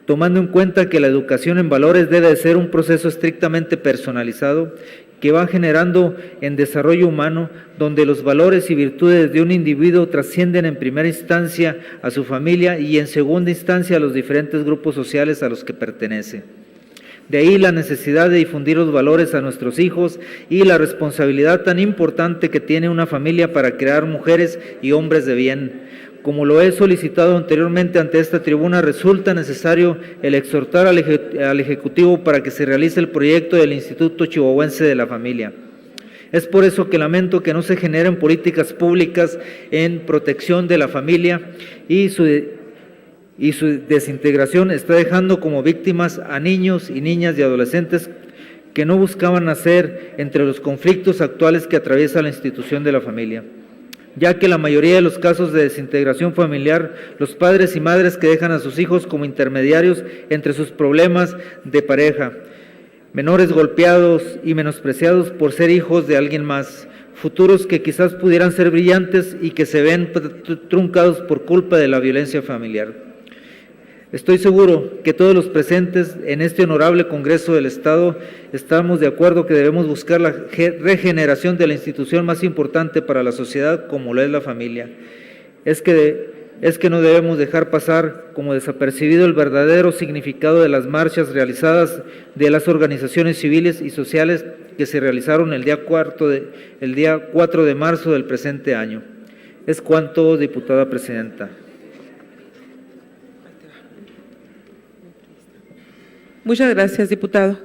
tomando en cuenta que la educación en valores debe de ser un proceso estrictamente personalizado que va generando en desarrollo humano, donde los valores y virtudes de un individuo trascienden en primera instancia a su familia y en segunda instancia a los diferentes grupos sociales a los que pertenece. De ahí la necesidad de difundir los valores a nuestros hijos y la responsabilidad tan importante que tiene una familia para crear mujeres y hombres de bien. Como lo he solicitado anteriormente ante esta tribuna, resulta necesario el exhortar al Ejecutivo para que se realice el proyecto del Instituto Chihuahuense de la Familia. Es por eso que lamento que no se generen políticas públicas en protección de la familia y su desintegración está dejando como víctimas a niños y niñas y adolescentes que no buscaban nacer entre los conflictos actuales que atraviesa la institución de la familia, ya que la mayoría de los casos de desintegración familiar, los padres y madres que dejan a sus hijos como intermediarios entre sus problemas de pareja, menores golpeados y menospreciados por ser hijos de alguien más, futuros que quizás pudieran ser brillantes y que se ven truncados por culpa de la violencia familiar. Estoy seguro que todos los presentes en este honorable Congreso del Estado estamos de acuerdo que debemos buscar la regeneración de la institución más importante para la sociedad como lo es la familia. Es que no debemos dejar pasar como desapercibido el verdadero significado de las marchas realizadas de las organizaciones civiles y sociales que se realizaron el día 4 de marzo del presente año. Es cuanto, diputada presidenta. Muchas gracias, diputado.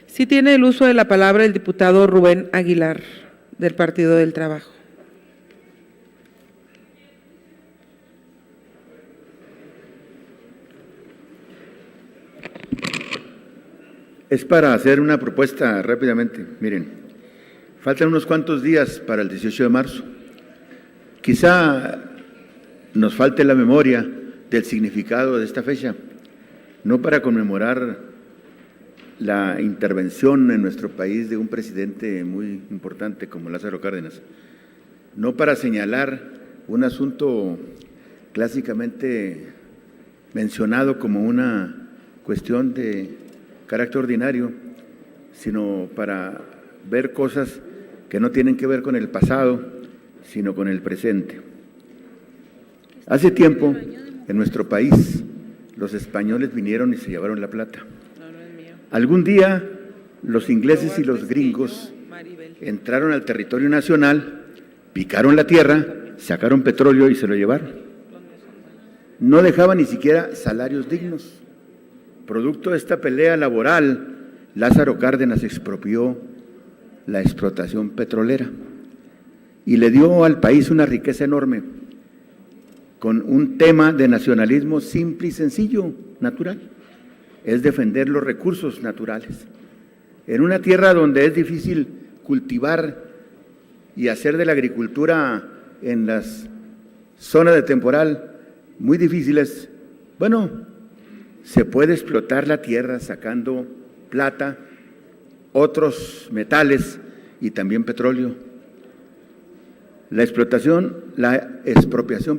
Sí tiene el uso de la palabra el diputado Rubén Aguilar, del Partido del Trabajo. Es para hacer una propuesta rápidamente. Miren, faltan unos cuantos días para el 18 de marzo. Quizá nos falte la memoria del significado de esta fecha, no para conmemorar la intervención en nuestro país de un presidente muy importante como Lázaro Cárdenas, no para señalar un asunto clásicamente mencionado como una cuestión de carácter ordinario, sino para ver cosas que no tienen que ver con el pasado, sino con el presente. Hace tiempo, en nuestro país, los españoles vinieron y se llevaron la plata. Algún día, los ingleses y los gringos entraron al territorio nacional, picaron la tierra, sacaron petróleo y se lo llevaron. No dejaban ni siquiera salarios dignos. Producto de esta pelea laboral, Lázaro Cárdenas expropió la explotación petrolera y le dio al país una riqueza enorme, con un tema de nacionalismo simple y sencillo, natural, es defender los recursos naturales. En una tierra donde es difícil cultivar y hacer de la agricultura en las zonas de temporal muy difíciles, bueno, se puede explotar la tierra sacando plata, otros metales y también petróleo. La expropiación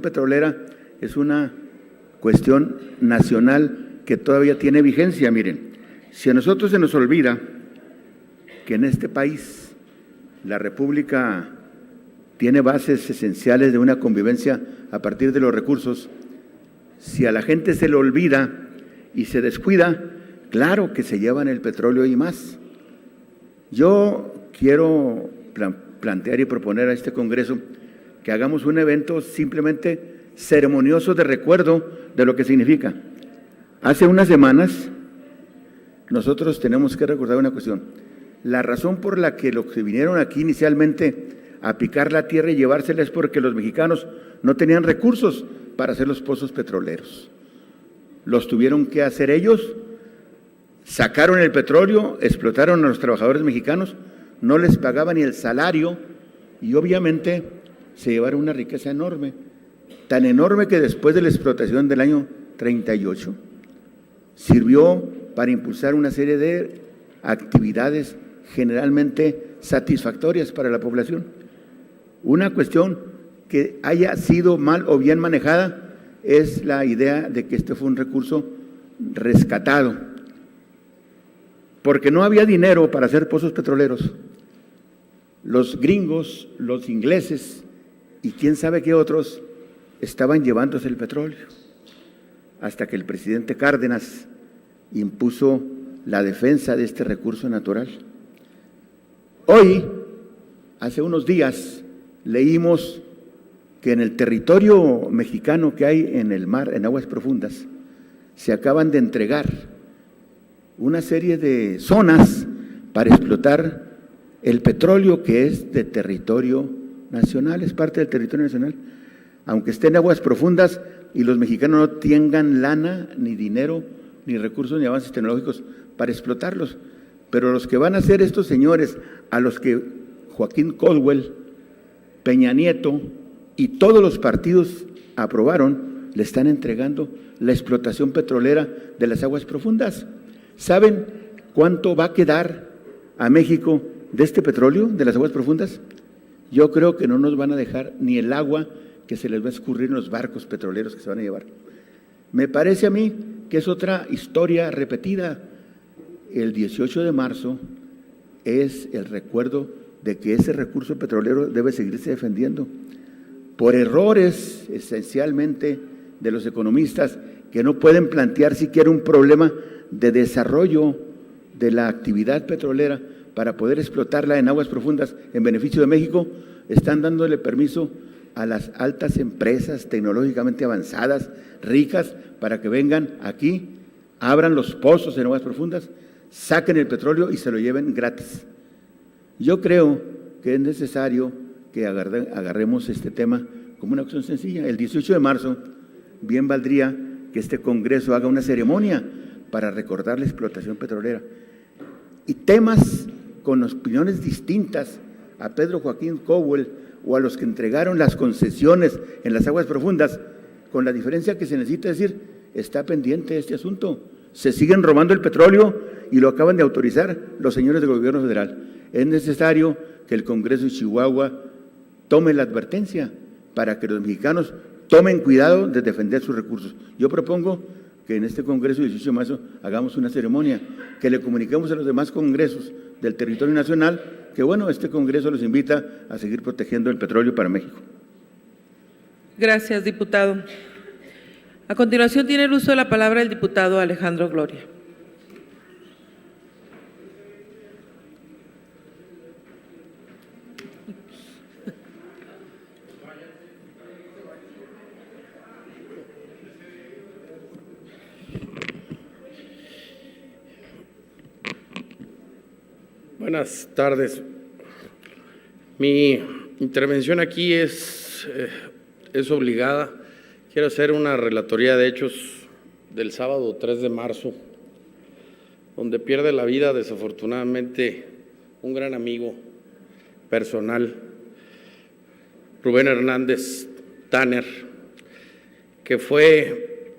petrolera es una cuestión nacional que todavía tiene vigencia. Miren, si a nosotros se nos olvida que en este país la República tiene bases esenciales de una convivencia a partir de los recursos, si a la gente se le olvida y se descuida, claro que se llevan el petróleo y más. Yo quiero plantear y proponer a este Congreso que hagamos un evento simplemente ceremonioso de recuerdo de lo que significa. Hace unas semanas nosotros tenemos que recordar una cuestión. La razón por la que los que vinieron aquí inicialmente a picar la tierra y llevársela es porque los mexicanos no tenían recursos para hacer los pozos petroleros. Los tuvieron que hacer ellos, sacaron el petróleo, explotaron a los trabajadores mexicanos, no les pagaban ni el salario y obviamente se llevaron una riqueza enorme, tan enorme que después de la explotación del año 38 sirvió para impulsar una serie de actividades generalmente satisfactorias para la población. Una cuestión que haya sido mal o bien manejada es la idea de que este fue un recurso rescatado, porque no había dinero para hacer pozos petroleros. Los gringos, los ingleses y quién sabe qué otros estaban llevándose el petróleo, hasta que el presidente Cárdenas impuso la defensa de este recurso natural. Hoy, hace unos días, leímos que en el territorio mexicano que hay en el mar, en aguas profundas, se acaban de entregar una serie de zonas para explotar el petróleo que es de territorio nacional, es parte del territorio nacional, aunque esté en aguas profundas y los mexicanos no tengan lana, ni dinero, ni recursos, ni avances tecnológicos para explotarlos. Pero los que van a ser estos señores, a los que Joaquín Caldwell, Peña Nieto y todos los partidos aprobaron, le están entregando la explotación petrolera de las aguas profundas. ¿Saben cuánto va a quedar a México de este petróleo, de las aguas profundas? Yo creo que no nos van a dejar ni el agua que se les va a escurrir en los barcos petroleros que se van a llevar. Me parece a mí que es otra historia repetida. El 18 de marzo es el recuerdo de que ese recurso petrolero debe seguirse defendiendo. Por errores, esencialmente, de los economistas que no pueden plantear siquiera un problema de desarrollo de la actividad petrolera para poder explotarla en aguas profundas en beneficio de México, están dándole permiso a las altas empresas tecnológicamente avanzadas, ricas, para que vengan aquí, abran los pozos en aguas profundas, saquen el petróleo y se lo lleven gratis. Yo creo que es necesario que agarremos este tema como una acción sencilla. El 18 de marzo, bien valdría que este Congreso haga una ceremonia para recordar la explotación petrolera. Y temas con opiniones distintas a Pedro Joaquín Caldwell o a los que entregaron las concesiones en las aguas profundas, con la diferencia que se necesita decir, está pendiente este asunto. Se siguen robando el petróleo y lo acaban de autorizar los señores del gobierno federal. Es necesario que el Congreso de Chihuahua tome la advertencia para que los mexicanos tomen cuidado de defender sus recursos. Yo propongo que en este Congreso del 18 de marzo hagamos una ceremonia, que le comuniquemos a los demás congresos del territorio nacional que, bueno, este Congreso los invita a seguir protegiendo el petróleo para México. Gracias, diputado. A continuación tiene el uso de la palabra el diputado Alejandro Gloria. Buenas tardes. Mi intervención aquí es obligada. Quiero hacer una relatoría de hechos del sábado 3 de marzo, donde pierde la vida desafortunadamente un gran amigo personal, Rubén Hernández Tanner, que fue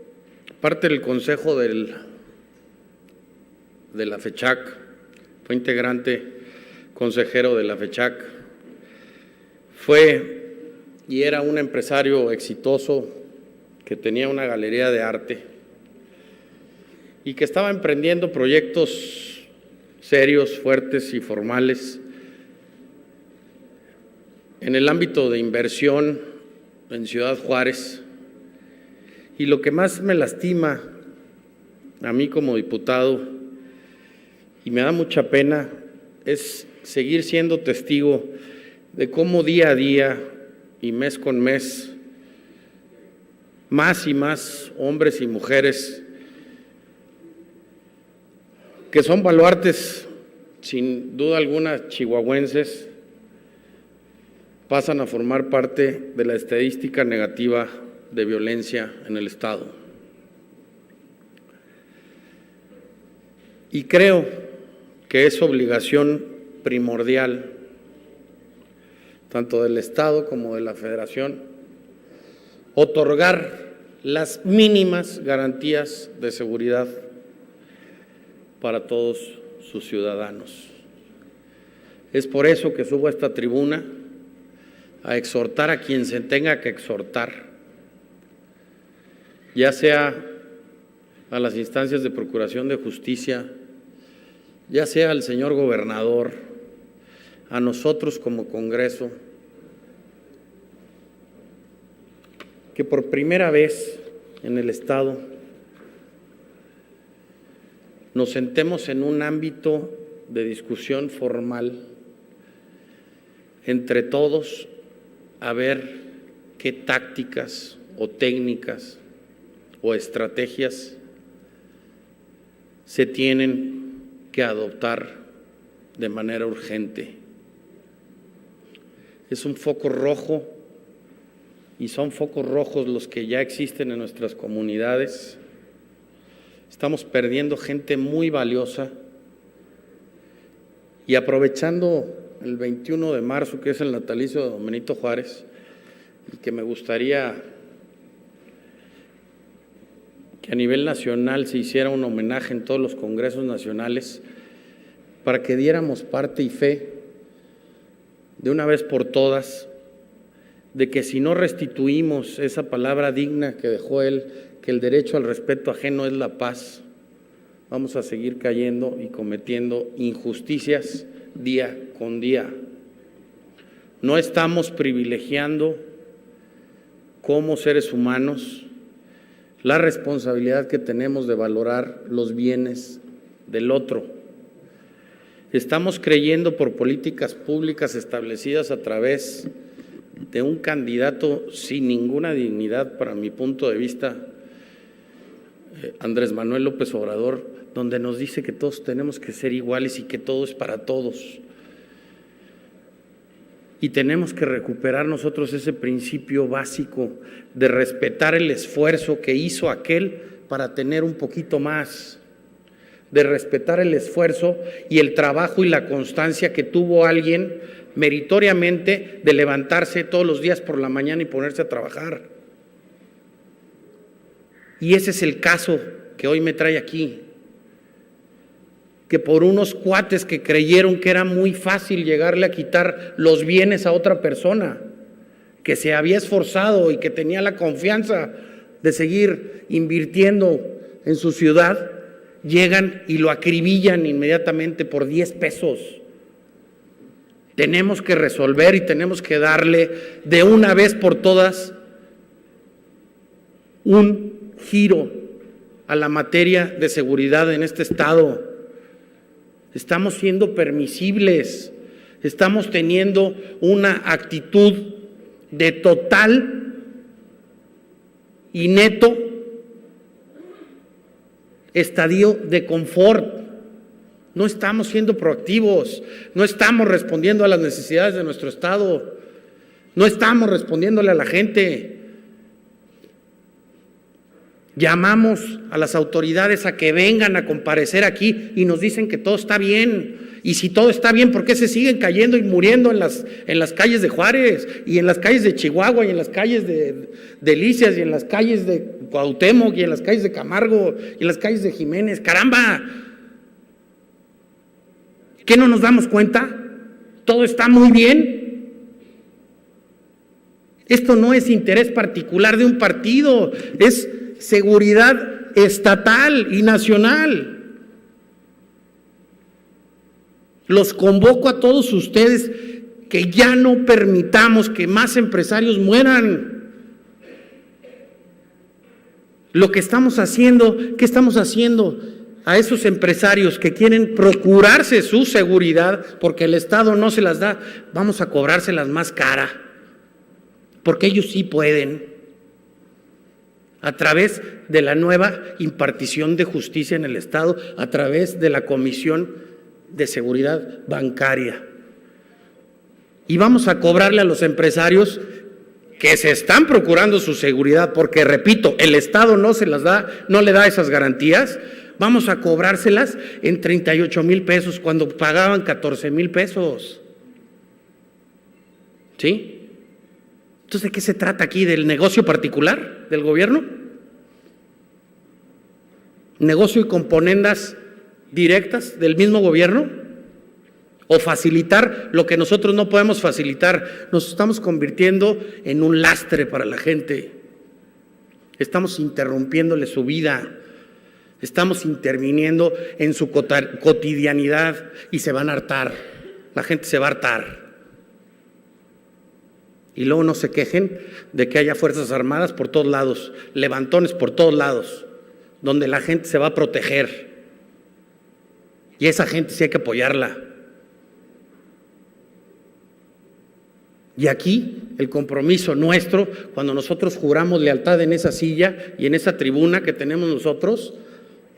parte del consejo de la FECHAC, fue integrante, consejero de la FECHAC, fue y era un empresario exitoso que tenía una galería de arte y que estaba emprendiendo proyectos serios, fuertes y formales en el ámbito de inversión en Ciudad Juárez. Y lo que más me lastima a mí como diputado y me da mucha pena es seguir siendo testigo de cómo día a día y mes con mes más y más hombres y mujeres que son baluartes, sin duda alguna chihuahuenses, pasan a formar parte de la estadística negativa de violencia en el Estado. Y creo que es obligación primordial, tanto del Estado como de la Federación, otorgar las mínimas garantías de seguridad para todos sus ciudadanos. Es por eso que subo a esta tribuna a exhortar a quien se tenga que exhortar, ya sea a las instancias de procuración de justicia, ya sea al señor gobernador, a nosotros como Congreso, que por primera vez en el Estado nos sentemos en un ámbito de discusión formal entre todos a ver qué tácticas o técnicas o estrategias se tienen que adoptar de manera urgente. Es un foco rojo y son focos rojos los que ya existen en nuestras comunidades. Estamos perdiendo gente muy valiosa y aprovechando el 21 de marzo, que es el natalicio de don Benito Juárez, y que me gustaría que a nivel nacional se hiciera un homenaje en todos los congresos nacionales para que diéramos parte y fe de una vez por todas de que si no restituimos esa palabra digna que dejó él, que el derecho al respeto ajeno es la paz, vamos a seguir cayendo y cometiendo injusticias día con día. No estamos privilegiando como seres humanos la responsabilidad que tenemos de valorar los bienes del otro. Estamos creyendo por políticas públicas establecidas a través de un candidato sin ninguna dignidad, para mi punto de vista, Andrés Manuel López Obrador, donde nos dice que todos tenemos que ser iguales y que todo es para todos. Y tenemos que recuperar nosotros ese principio básico de respetar el esfuerzo que hizo aquel para tener un poquito más, de respetar el esfuerzo y el trabajo y la constancia que tuvo alguien meritoriamente de levantarse todos los días por la mañana y ponerse a trabajar. Y ese es el caso que hoy me trae aquí, que por unos cuates que creyeron que era muy fácil llegarle a quitar los bienes a otra persona, que se había esforzado y que tenía la confianza de seguir invirtiendo en su ciudad, llegan y lo acribillan inmediatamente por 10 pesos. Tenemos que resolver y tenemos que darle de una vez por todas un giro a la materia de seguridad en este estado. Estamos siendo permisibles, estamos teniendo una actitud de total y neto estadio de confort. No estamos siendo proactivos, no estamos respondiendo a las necesidades de nuestro estado, no estamos respondiéndole a la gente. Llamamos a las autoridades a que vengan a comparecer aquí y nos dicen que todo está bien. Y si todo está bien, ¿por qué se siguen cayendo y muriendo en las calles de Juárez y en las calles de Chihuahua y en las calles de Delicias y en las calles de Cuauhtémoc y en las calles de Camargo y en las calles de Jiménez? ¡Caramba! ¿Qué no nos damos cuenta? Todo está muy bien. Esto no es interés particular de un partido, es seguridad estatal y nacional. Los convoco a todos ustedes que ya no permitamos que más empresarios mueran. Lo que estamos haciendo, ¿qué estamos haciendo? A esos empresarios que quieren procurarse su seguridad porque el Estado no se las da, vamos a cobrárselas más cara, porque ellos sí pueden, a través de la nueva impartición de justicia en el Estado, a través de la Comisión de Seguridad Bancaria. Y vamos a cobrarle a los empresarios que se están procurando su seguridad, porque repito, el Estado no se las da, no le da esas garantías. Vamos a cobrárselas en 38,000 pesos cuando pagaban 14,000 pesos. ¿Sí? Entonces, ¿de qué se trata aquí? ¿Del negocio particular del gobierno? ¿Negocio y componendas directas del mismo gobierno? o facilitar lo que nosotros no podemos facilitar. Nos estamos convirtiendo en un lastre para la gente. Estamos interrumpiéndole su vida. Estamos interviniendo en su cotidianidad y se van a hartar. La gente se va a hartar. Y luego no se quejen de que haya fuerzas armadas por todos lados, levantones por todos lados, donde la gente se va a proteger. Y esa gente sí hay que apoyarla. Y aquí el compromiso nuestro, cuando nosotros juramos lealtad en esa silla y en esa tribuna que tenemos nosotros,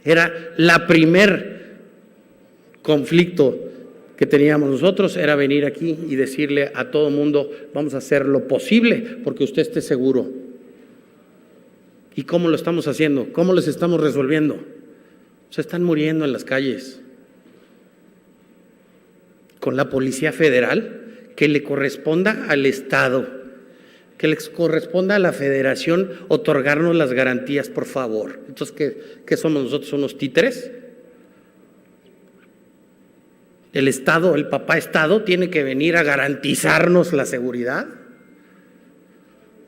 era la primer conflicto que teníamos nosotros, era venir aquí y decirle a todo mundo, vamos a hacer lo posible porque usted esté seguro. ¿Y cómo lo estamos haciendo? ¿Cómo les estamos resolviendo? Se están muriendo en las calles. Con la Policía Federal, que le corresponda al Estado, que les corresponda a la Federación otorgarnos las garantías, por favor. Entonces, ¿qué somos nosotros? ¿Unos títeres? El Estado, el papá Estado, tiene que venir a garantizarnos la seguridad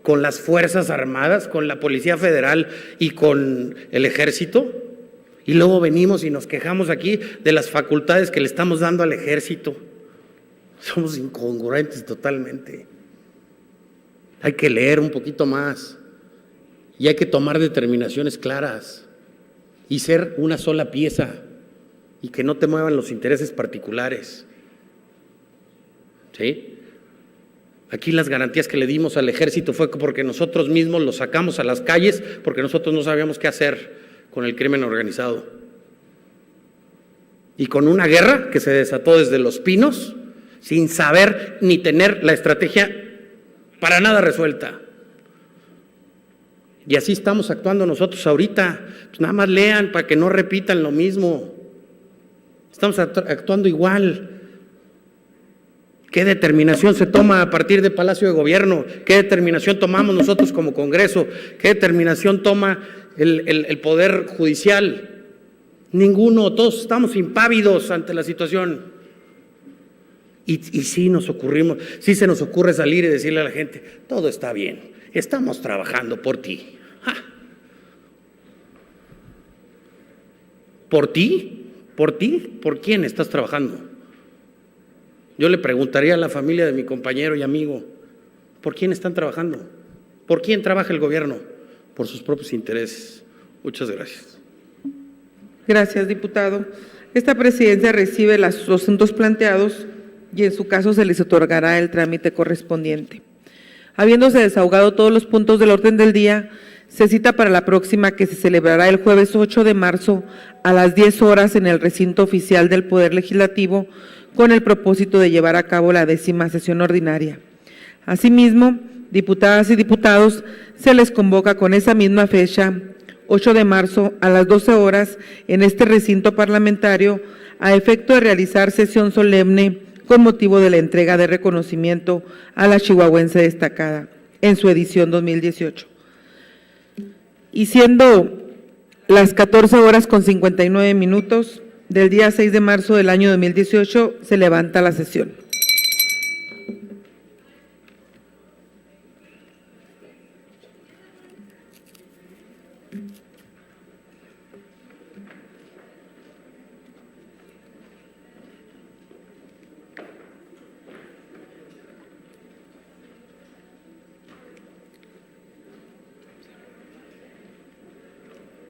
con las Fuerzas Armadas, con la Policía Federal y con el Ejército. Y luego venimos y nos quejamos aquí de las facultades que le estamos dando al Ejército. Somos incongruentes totalmente. Hay que leer un poquito más y hay que tomar determinaciones claras y ser una sola pieza y que no te muevan los intereses particulares. ¿Sí? Aquí las garantías que le dimos al Ejército fue porque nosotros mismos lo sacamos a las calles porque nosotros no sabíamos qué hacer con el crimen organizado. Y con una guerra que se desató desde Los Pinos, sin saber ni tener la estrategia para nada resuelta. Y así estamos actuando nosotros ahorita. Pues nada más lean para que no repitan lo mismo. Estamos actuando igual. ¿Qué determinación se toma a partir de Palacio de Gobierno? ¿Qué determinación tomamos nosotros como Congreso? ¿Qué determinación toma el Poder Judicial? Ninguno, todos estamos impávidos ante la situación. Y sí sí se nos ocurre salir y decirle a la gente, todo está bien, estamos trabajando por ti. ¡Ja! ¿Por ti? ¿Por ti? ¿Por quién estás trabajando? Yo le preguntaría a la familia de mi compañero y amigo, ¿por quién están trabajando? ¿Por quién trabaja el gobierno? Por sus propios intereses. Muchas gracias. Gracias, diputado. Esta presidencia recibe los asuntos planteados y en su caso se les otorgará el trámite correspondiente. Habiéndose desahogado todos los puntos del orden del día, se cita para la próxima que se celebrará el jueves 8 de marzo a las 10 horas en el recinto oficial del Poder Legislativo con el propósito de llevar a cabo la 10ª sesión ordinaria. Asimismo, diputadas y diputados, se les convoca con esa misma fecha, 8 de marzo a las 12 horas en este recinto parlamentario a efecto de realizar sesión solemne con motivo de la entrega de reconocimiento a la chihuahuense destacada en su edición 2018. Y siendo las 14 horas con 59 minutos del día 6 de marzo del año 2018, se levanta la sesión.